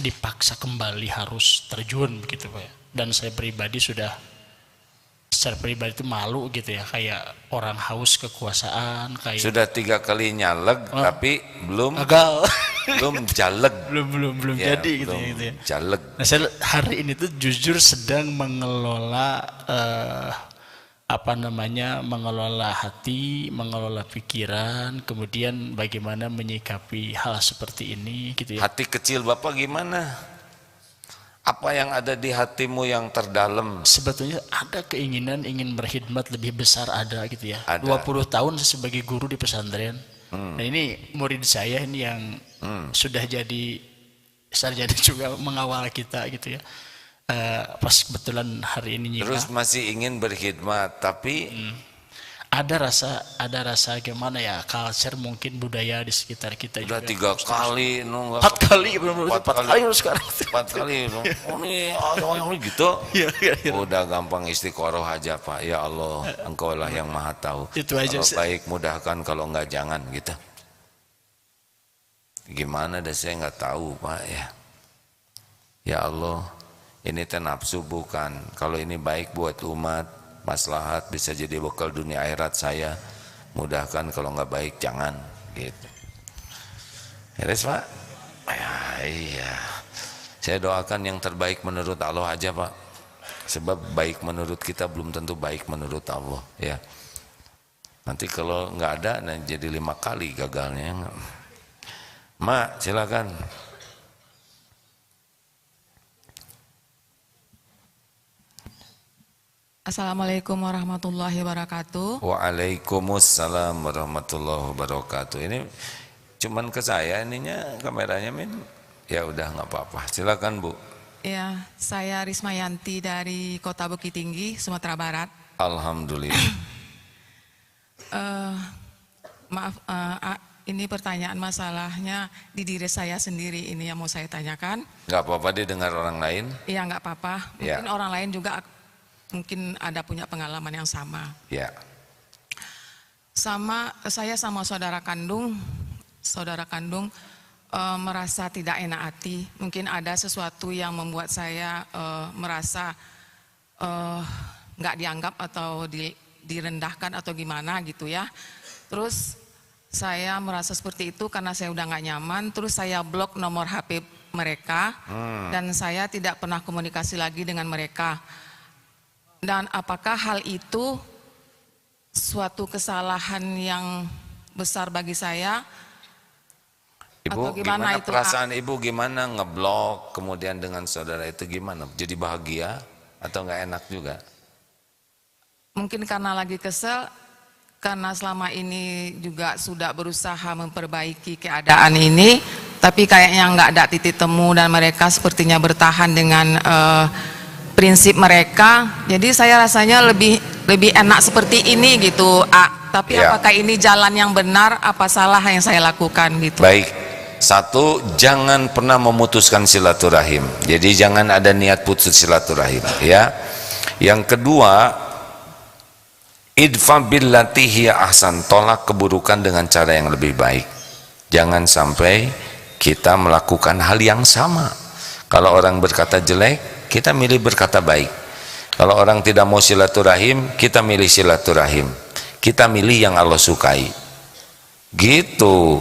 [SPEAKER 3] dipaksa kembali harus terjun begitu Pak ya. Dan saya pribadi secara pribadi itu malu gitu ya, kayak orang haus kekuasaan kayak
[SPEAKER 1] Sudah 3 kali nyalek tapi belum
[SPEAKER 3] gagal.
[SPEAKER 1] belum jaleg.
[SPEAKER 3] belum
[SPEAKER 1] Ya,
[SPEAKER 3] jadi gitu
[SPEAKER 1] belum
[SPEAKER 3] ya.
[SPEAKER 1] jaleg.
[SPEAKER 3] Nah saya hari ini tuh jujur sedang mengelola mengelola hati, mengelola pikiran, kemudian bagaimana menyikapi hal seperti ini gitu ya.
[SPEAKER 1] Hati kecil Bapak gimana? Apa yang ada di hatimu yang terdalam?
[SPEAKER 3] Sebetulnya ada keinginan ingin berkhidmat lebih besar, ada gitu ya.
[SPEAKER 1] Ada.
[SPEAKER 3] 20 tahun saya sebagai guru di pesantren. Nah ini murid saya ini yang sudah jadi sarjana juga mengawal kita gitu ya. Pas kebetulan hari ini nyimak.
[SPEAKER 1] Terus masih ingin berkhidmat tapi
[SPEAKER 3] ada rasa gimana ya, culture mungkin budaya di sekitar kita
[SPEAKER 1] udah
[SPEAKER 3] juga.
[SPEAKER 1] 3 kali
[SPEAKER 3] 4 kali belum 4 kali sekarang.
[SPEAKER 1] 4 kali oh ini gitu.
[SPEAKER 3] Iya.
[SPEAKER 1] Udah gampang istiqoroh aja Pak. Ya Allah, Engkau lah yang maha tahu.
[SPEAKER 3] Itu aja,
[SPEAKER 1] kalau
[SPEAKER 3] Ustaz.
[SPEAKER 1] baik mudahkan, kalau enggak jangan gitu. Gimana dah saya enggak tahu Pak ya. Ya Allah, ini teh nafsu bukan. Kalau ini baik buat umat, maslahat, bisa jadi bekal dunia akhirat saya, mudahkan. Kalau enggak baik jangan gitu. Beres Pak? Ya, iya. Saya doakan yang terbaik menurut Allah aja Pak. Sebab baik menurut kita belum tentu baik menurut Allah ya. Nanti kalau nggak ada, nah jadi 5 kali gagalnya. Mak, silakan.
[SPEAKER 4] Assalamualaikum warahmatullahi wabarakatuh.
[SPEAKER 1] Waalaikumsalam warahmatullahi wabarakatuh. Ini cuman ke saya ininya kameranya Min. Ya udah nggak apa-apa. Silakan Bu.
[SPEAKER 4] Ya, saya Rismayanti dari Kota Bukit Tinggi, Sumatera Barat.
[SPEAKER 1] Alhamdulillah.
[SPEAKER 4] Maaf, ini pertanyaan masalahnya di diri saya sendiri ini yang mau saya tanyakan.
[SPEAKER 1] Nggak apa-apa didengar orang lain.
[SPEAKER 4] Iya, nggak apa-apa.
[SPEAKER 1] Ya.
[SPEAKER 4] Mungkin orang lain juga mungkin ada punya pengalaman yang sama.
[SPEAKER 1] Ya.
[SPEAKER 4] Saya sama saudara kandung merasa tidak enak hati. Mungkin ada sesuatu yang membuat saya merasa nggak dianggap atau direndahkan atau gimana gitu ya. Terus saya merasa seperti itu karena saya udah nggak nyaman. Terus saya blok nomor HP mereka dan saya tidak pernah komunikasi lagi dengan mereka. Dan apakah hal itu suatu kesalahan yang besar bagi saya?
[SPEAKER 1] Ibu,
[SPEAKER 4] Atau gimana itu,
[SPEAKER 1] perasaan Ibu gimana ngeblok kemudian dengan saudara itu gimana? Jadi bahagia Atau nggak enak juga?
[SPEAKER 4] Mungkin karena lagi kesel, karena selama ini juga sudah berusaha memperbaiki keadaan ini, tapi kayaknya nggak ada titik temu dan mereka sepertinya bertahan dengan prinsip mereka. Jadi saya rasanya lebih enak seperti ini gitu. Tapi
[SPEAKER 1] Ya.
[SPEAKER 4] apakah ini jalan yang benar? Apa salah yang saya lakukan gitu?
[SPEAKER 1] Baik, satu, jangan pernah memutuskan silaturahim. Jadi jangan ada niat putus silaturahim, ya. Yang kedua, idfa billati hiya ahsan, tolak keburukan dengan cara yang lebih baik. Jangan sampai kita melakukan hal yang sama. Kalau orang berkata jelek, kita milih berkata baik. Kalau orang tidak mau silaturahim, kita milih silaturahim. Kita milih yang Allah sukai. Gitu.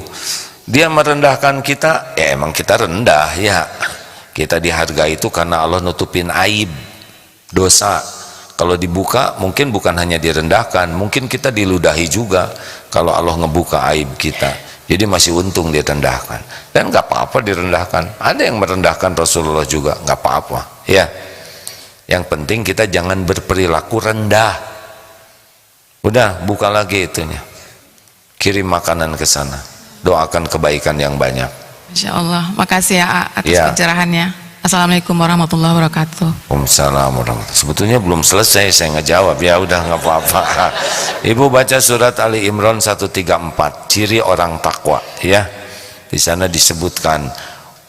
[SPEAKER 1] Dia merendahkan kita, ya emang kita rendah ya. Kita dihargai itu karena Allah nutupin aib, dosa. Kalau dibuka mungkin bukan hanya direndahkan, mungkin kita diludahi juga kalau Allah ngebuka aib kita. Jadi masih untung direndahkan. Dan nggak apa-apa direndahkan. Ada yang merendahkan Rasulullah juga, nggak apa-apa. Ya. Yang penting kita jangan berperilaku rendah. Udah, buka lagi itunya. Kirim makanan ke sana. Doakan kebaikan yang banyak.
[SPEAKER 4] Insya Allah. Makasih ya atas
[SPEAKER 1] Ya.
[SPEAKER 4] pencerahannya. Assalamualaikum warahmatullahi wabarakatuh.
[SPEAKER 1] Waalaikumsalam warahmatullahi. Sebetulnya belum selesai saya ngejawab, ya udah nggak apa-apa. Ibu baca surat Ali Imran 134, ciri orang takwa, ya. Di sana disebutkan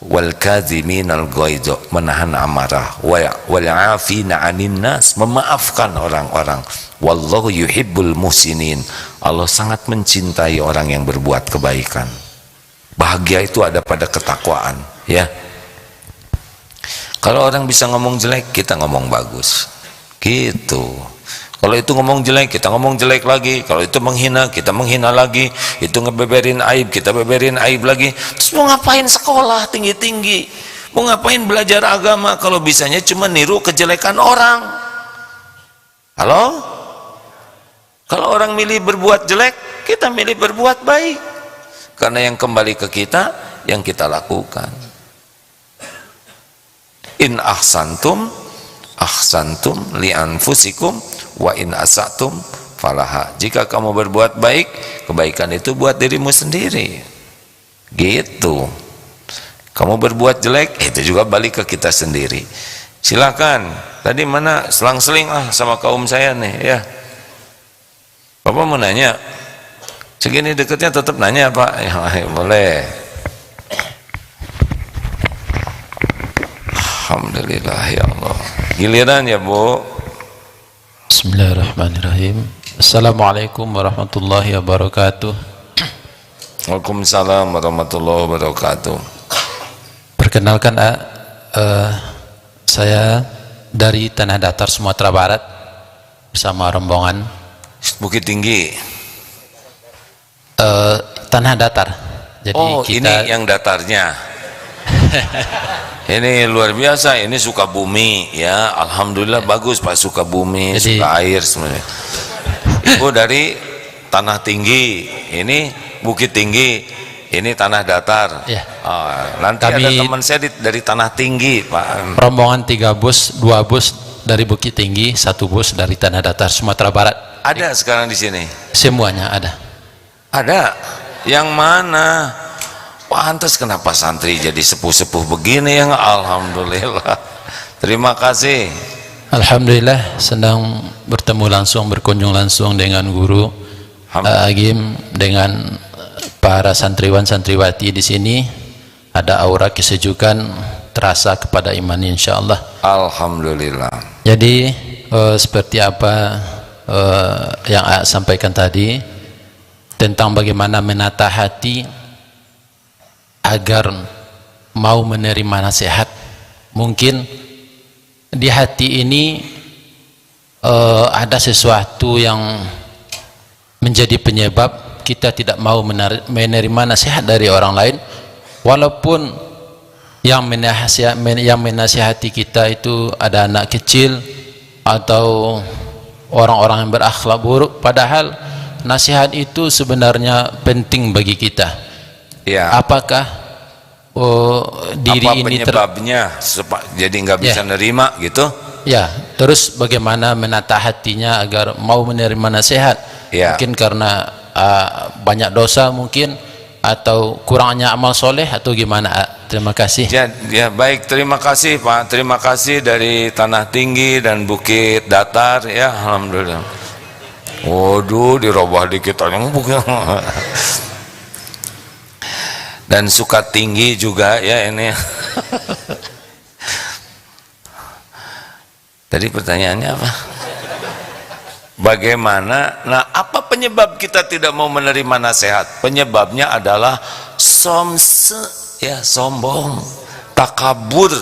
[SPEAKER 1] wal kadhiminal ghaidha, menahan amarah, wal 'afina 'anil nas, memaafkan orang-orang. Wallahu yuhibbul muhsinin. Allah sangat mencintai orang yang berbuat kebaikan. Bahagia itu ada pada ketakwaan, ya. Kalau orang bisa ngomong jelek, kita ngomong bagus. Gitu. Kalau itu ngomong jelek, kita ngomong jelek lagi. Kalau itu menghina, kita menghina lagi. Itu ngebeberin aib, kita beberin aib lagi. Terus mau ngapain sekolah tinggi-tinggi? Mau ngapain belajar agama kalau bisanya cuma niru kejelekan orang? Halo? Kalau orang milih berbuat jelek, kita milih berbuat baik. Karena yang kembali ke kita, yang kita lakukan. In ahsantum li anfusikum wa in asatum falaha. Jika kamu berbuat baik, kebaikan itu buat dirimu sendiri. Gitu. Kamu berbuat jelek, itu juga balik ke kita sendiri. Silakan. Tadi mana selang-seling sama kaum saya nih, ya. Bapak mau nanya. Segini dekatnya tetap nanya, Pak. Ya, boleh. Alhamdulillah ya Allah. Giliran ya Bu.
[SPEAKER 5] Bismillahirrahmanirrahim. Assalamualaikum warahmatullahi wabarakatuh.
[SPEAKER 1] Waalaikumsalam warahmatullahi wabarakatuh.
[SPEAKER 5] Perkenalkan saya dari Tanah Datar Sumatera Barat bersama rombongan
[SPEAKER 1] Bukit Tinggi.
[SPEAKER 5] Tanah Datar. Jadi kita
[SPEAKER 1] ini yang datarnya. Ini luar biasa, ini Sukabumi ya. Alhamdulillah bagus Pak, Sukabumi,
[SPEAKER 5] Jadi,
[SPEAKER 1] suka air sebenarnya. Ibu dari Tanah Tinggi, ini Bukit Tinggi, ini Tanah Datar.
[SPEAKER 5] Ya.
[SPEAKER 1] Nanti
[SPEAKER 5] Kami
[SPEAKER 1] ada teman saya dari Tanah Tinggi Pak.
[SPEAKER 5] rombongan 3 bus, 2 bus dari Bukit Tinggi, 1 bus dari Tanah Datar Sumatera Barat.
[SPEAKER 1] Ada sekarang di sini.
[SPEAKER 5] Semuanya ada.
[SPEAKER 1] Ada. Yang mana? Pantas kenapa santri jadi sepuh-sepuh begini ya? Alhamdulillah. Terima kasih.
[SPEAKER 5] Alhamdulillah senang bertemu langsung, berkunjung langsung dengan guru Agim, dengan para santriwan santriwati di sini. Ada aura kesejukan terasa kepada iman insyaallah.
[SPEAKER 1] Alhamdulillah.
[SPEAKER 5] Jadi seperti apa yang A sampaikan tadi tentang bagaimana menata hati agar mau menerima nasihat. Mungkin di hati ini ada sesuatu yang menjadi penyebab kita tidak mau menerima nasihat dari orang lain, walaupun yang menasihati kita itu ada anak kecil atau orang-orang yang berakhlak buruk, padahal nasihat itu sebenarnya penting bagi kita.
[SPEAKER 1] Ya.
[SPEAKER 5] Apakah diri
[SPEAKER 1] apa
[SPEAKER 5] ini
[SPEAKER 1] penyebabnya jadi nggak bisa nerima gitu?
[SPEAKER 5] Ya, Terus bagaimana menata hatinya agar mau menerima nasihat?
[SPEAKER 1] Ya.
[SPEAKER 5] Mungkin karena banyak dosa mungkin, atau kurangnya amal soleh, atau gimana? Terima kasih.
[SPEAKER 1] Ya, baik, terima kasih Pak. Terima kasih dari Tanah Tinggi dan Bukit Datar ya, alhamdulillah. Waduh, dirubah dikit aja bukan. Dan Suka Tinggi juga ya ini. Tadi pertanyaannya apa? Bagaimana? Nah, apa penyebab kita tidak mau menerima nasihat? Penyebabnya adalah sombong, takabur.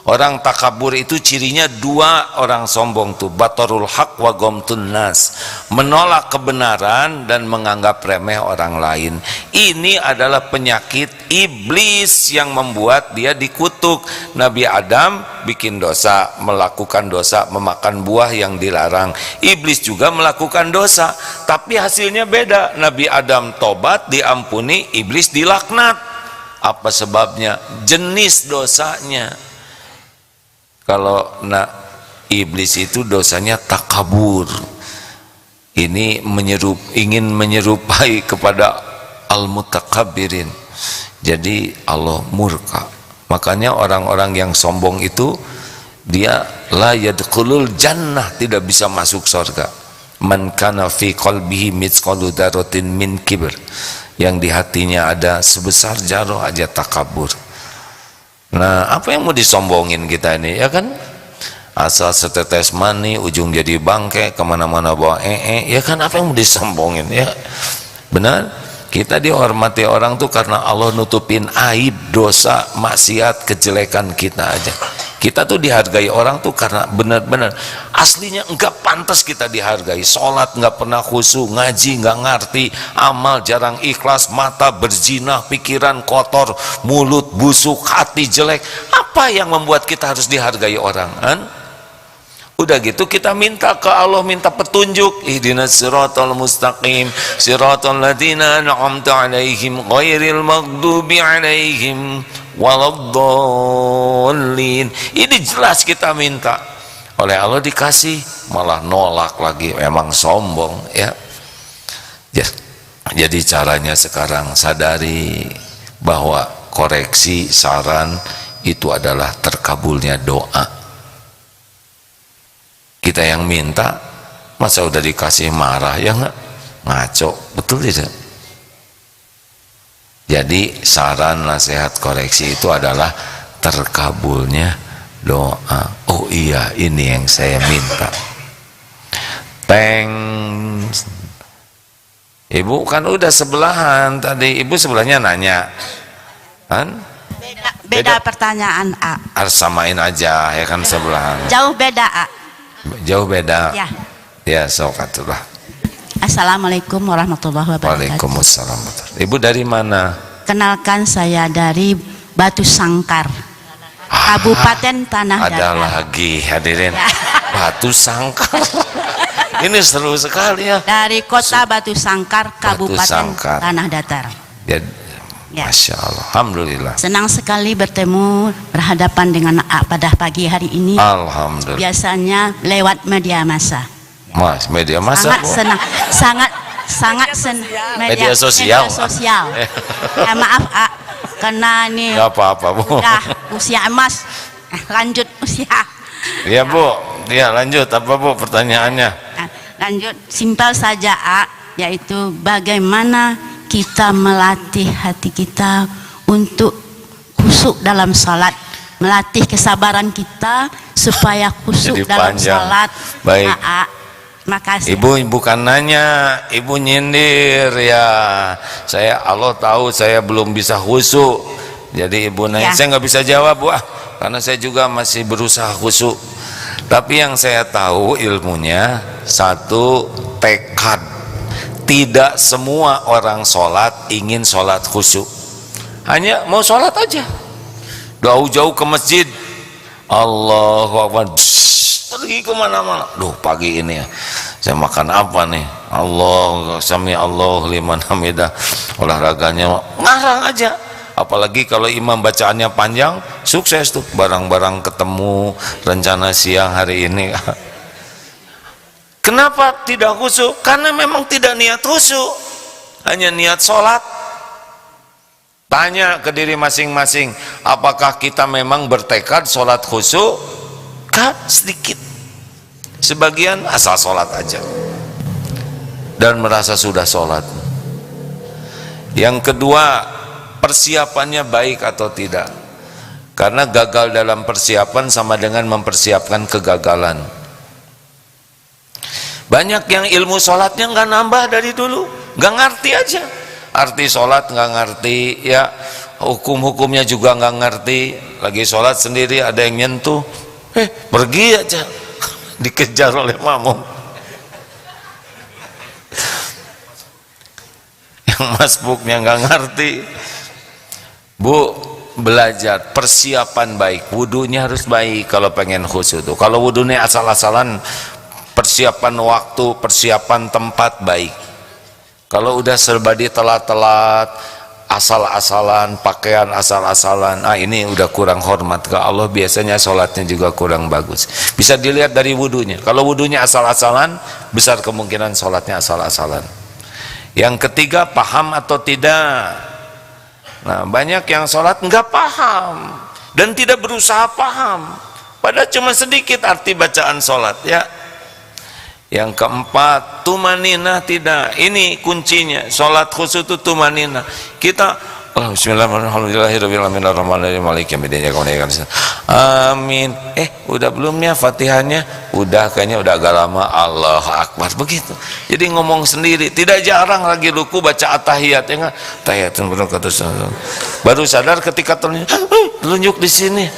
[SPEAKER 1] Orang takabur itu cirinya dua, orang sombong tuh, batarul haq wa ghamtun nas, menolak kebenaran dan menganggap remeh orang lain. Ini adalah penyakit iblis yang membuat dia dikutuk. Nabi Adam bikin dosa, melakukan dosa, memakan buah yang dilarang. Iblis juga melakukan dosa, tapi hasilnya beda. Nabi Adam tobat, diampuni, iblis dilaknat. Apa sebabnya? Jenis dosanya. Kalau iblis itu dosanya takabur. Ini ingin menyerupai kepada al-mutakabbirin. Jadi Allah murka. Makanya orang-orang yang sombong itu dia la yadkhulul jannah, tidak bisa masuk surga. Man kana fi qalbihi mithqalu dzarratin min kibr, yang di hatinya ada sebesar zarah aja takabur. Nah, apa yang mau disombongin kita ini, ya kan? Asal setetes mani ujung jadi bangke, kemana-mana bawa ya kan, apa yang mau disombongin, ya benar. Kita dihormati orang tuh karena Allah nutupin aib, dosa, maksiat, kejelekan kita aja. Kita tuh dihargai orang tuh karena benar-benar aslinya enggak pantas kita dihargai. Sholat enggak pernah khusyuk, ngaji enggak ngerti, amal jarang ikhlas, mata berzina, pikiran kotor, mulut busuk, hati jelek. Apa yang membuat kita harus dihargai orang, kan? Udah gitu kita minta ke Allah, minta petunjuk. Ihdinas siratal mustaqim, siratal ladzina an'amta 'alaihim ghairil maghdubi 'alaihim waladdallin. Ini jelas kita minta. Oleh Allah dikasih, malah nolak lagi, memang sombong ya. Jadi caranya sekarang sadari bahwa koreksi, saran itu adalah terkabulnya doa. Kita yang minta, masa udah dikasih marah, ya nggak? Ngaco, betul tidak? Jadi saran, nasihat, koreksi itu adalah terkabulnya doa. Oh iya, ini yang saya minta. Thanks. Ibu kan udah sebelahan tadi, ibu sebelahnya nanya, kan?
[SPEAKER 6] Beda pertanyaan, A.
[SPEAKER 1] Harus samain aja, ya kan sebelahan.
[SPEAKER 6] Jauh beda, A.
[SPEAKER 1] Jauh beda.
[SPEAKER 6] Ya.
[SPEAKER 1] Ya, sokatullah.
[SPEAKER 6] Assalamualaikum warahmatullahi wabarakatuh.
[SPEAKER 1] Waalaikumsalam. Ibu dari mana?
[SPEAKER 6] Kenalkan, saya dari Batu Sangkar, Kabupaten Tanah
[SPEAKER 1] Ada
[SPEAKER 6] Datar.
[SPEAKER 1] lagi hadirin.
[SPEAKER 6] Ya.
[SPEAKER 1] Batu Sangkar. Ini seru sekali ya.
[SPEAKER 6] Dari kota Batu Sangkar, Kabupaten
[SPEAKER 1] Sangkar.
[SPEAKER 6] Tanah Datar.
[SPEAKER 1] Ya,
[SPEAKER 6] Ya.
[SPEAKER 1] Masya Allah. Alhamdulillah.
[SPEAKER 6] Senang sekali bertemu, berhadapan dengan A pada pagi hari ini.
[SPEAKER 1] Alhamdulillah.
[SPEAKER 6] Biasanya lewat media massa.
[SPEAKER 1] Mas, media massa.
[SPEAKER 6] Sangat senang, sangat senang.
[SPEAKER 1] Media sosial.
[SPEAKER 6] Media sosial. Maaf, A, karena ini
[SPEAKER 1] Gak apa-apa, Bu.
[SPEAKER 6] udah usia emas, lanjut usia.
[SPEAKER 1] Iya, Bu. Iya, lanjut. Apa, Bu, pertanyaannya?
[SPEAKER 6] Nah, lanjut, simpel saja, A, yaitu bagaimana kita melatih hati kita untuk khusyuk dalam salat, melatih kesabaran kita supaya khusyuk
[SPEAKER 1] Jadi
[SPEAKER 6] dalam
[SPEAKER 1] panjang.
[SPEAKER 6] salat.
[SPEAKER 1] Baik.
[SPEAKER 6] Nah, A, makasih.
[SPEAKER 1] Ibu bukan nanya, ibu nyindir ya. Allah tahu saya belum bisa khusyuk. Jadi ibu nanya,
[SPEAKER 6] Ya.
[SPEAKER 1] saya nggak bisa jawab, Bu, karena saya juga masih berusaha khusyuk. Tapi yang saya tahu ilmunya, satu, tekad. Tidak semua orang sholat ingin sholat khusyuk. Hanya mau sholat aja. Jauh-jauh ke masjid, Allahu Akbar, pergi kemana-mana. Duh, pagi ini ya, saya makan apa nih? Allah, sami Allah liman hamidah. Olahraganya ngarang aja. apalagi kalau imam bacaannya panjang, sukses tuh, barang-barang ketemu, rencana siang hari ini. Kenapa tidak khusyuk? Karena memang tidak niat khusyuk, hanya niat sholat. Tanya ke diri masing-masing, apakah kita memang bertekad sholat khusyuk? Kah? Sedikit, sebagian asal sholat aja dan merasa sudah sholat. Yang kedua, persiapannya baik atau tidak, karena gagal dalam persiapan sama dengan mempersiapkan kegagalan. Banyak yang ilmu sholatnya nggak nambah dari dulu, nggak ngerti aja arti sholat, nggak ngerti ya, hukum-hukumnya juga nggak ngerti. Lagi sholat sendiri ada yang nyentuh, pergi aja, dikejar oleh makmum. Yang masbuknya nggak ngerti. Bu, belajar persiapan baik, wudunya harus baik kalau pengen khusyuk tuh. Kalau wudunya asal-asalan, persiapan waktu, persiapan tempat baik. Kalau udah serba telat-telat, asal-asalan, pakaian asal-asalan, ini udah kurang hormat ke Allah, biasanya sholatnya juga kurang bagus. Bisa dilihat dari wudunya. Kalau wudunya asal-asalan, besar kemungkinan sholatnya asal-asalan. Yang ketiga, paham atau tidak. Nah, banyak yang sholat nggak paham dan tidak berusaha paham, padahal cuma sedikit arti bacaan sholat ya. Yang keempat, tumaninah tidak. Ini kuncinya. Sholat khusyuk itu tumaninah. Kita Bismillahirrahmanirrahim. Amin. Udah belum ya Fatihahnya? Udah, kayaknya udah agak lama. Allahu Akbar, begitu. Jadi ngomong sendiri. Tidak jarang lagi ruku baca at-tahiyat, ya enggak? Tahiyatun baru sadar ketika telunjuk di sini.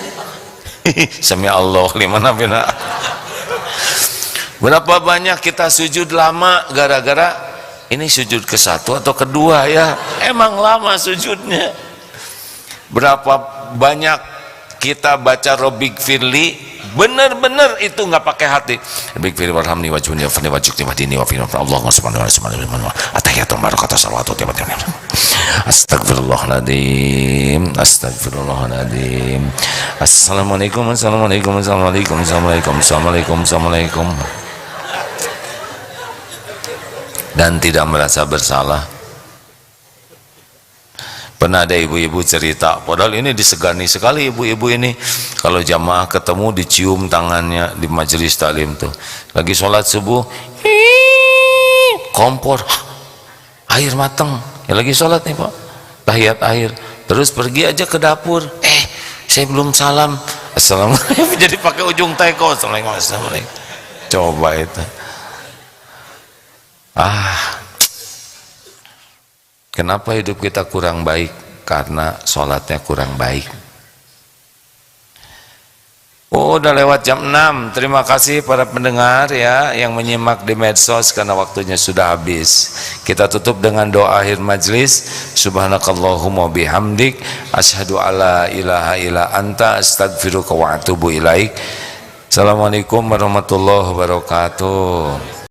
[SPEAKER 1] Sami Allah liman hamida. Berapa banyak kita sujud lama gara-gara ini sujud ke satu atau kedua ya, emang lama sujudnya. Berapa banyak kita baca Robbik Firli, benar-benar itu nggak pakai hati. Robbik Firli warhamni wajhuni wafni wajhukni wahdini wafini Allahumma subhanahu wa ta'ala atahiyatul barakatuh salawatu tiba-tiba. Astagfirullahaladzim, astagfirullahaladzim. Assalamualaikum, assalamualaikum, assalamualaikum, assalamualaikum, assalamualaikum, assalamualaikum. Dan tidak merasa bersalah. Pernah ada ibu-ibu cerita, padahal ini disegani sekali ibu-ibu ini, kalau jamaah ketemu dicium tangannya di majelis taklim tuh, lagi sholat subuh, kompor, air mateng, ya lagi sholat nih Pak, tahiyat air, terus pergi aja ke dapur, saya belum salam, assalamualaikum, jadi pakai ujung teko, assalamualaikum, assalamualaikum. Coba itu. Kenapa hidup kita kurang baik? Karena sholatnya kurang baik. Udah lewat jam 6. Terima kasih para pendengar ya yang menyimak di medsos karena waktunya sudah habis. Kita tutup dengan doa akhir majlis. Subhanakallahumma bihamdik asyhadu alla ilaha illa anta astaghfiruka wa atubu ilaik. Assalamualaikum warahmatullahi wabarakatuh.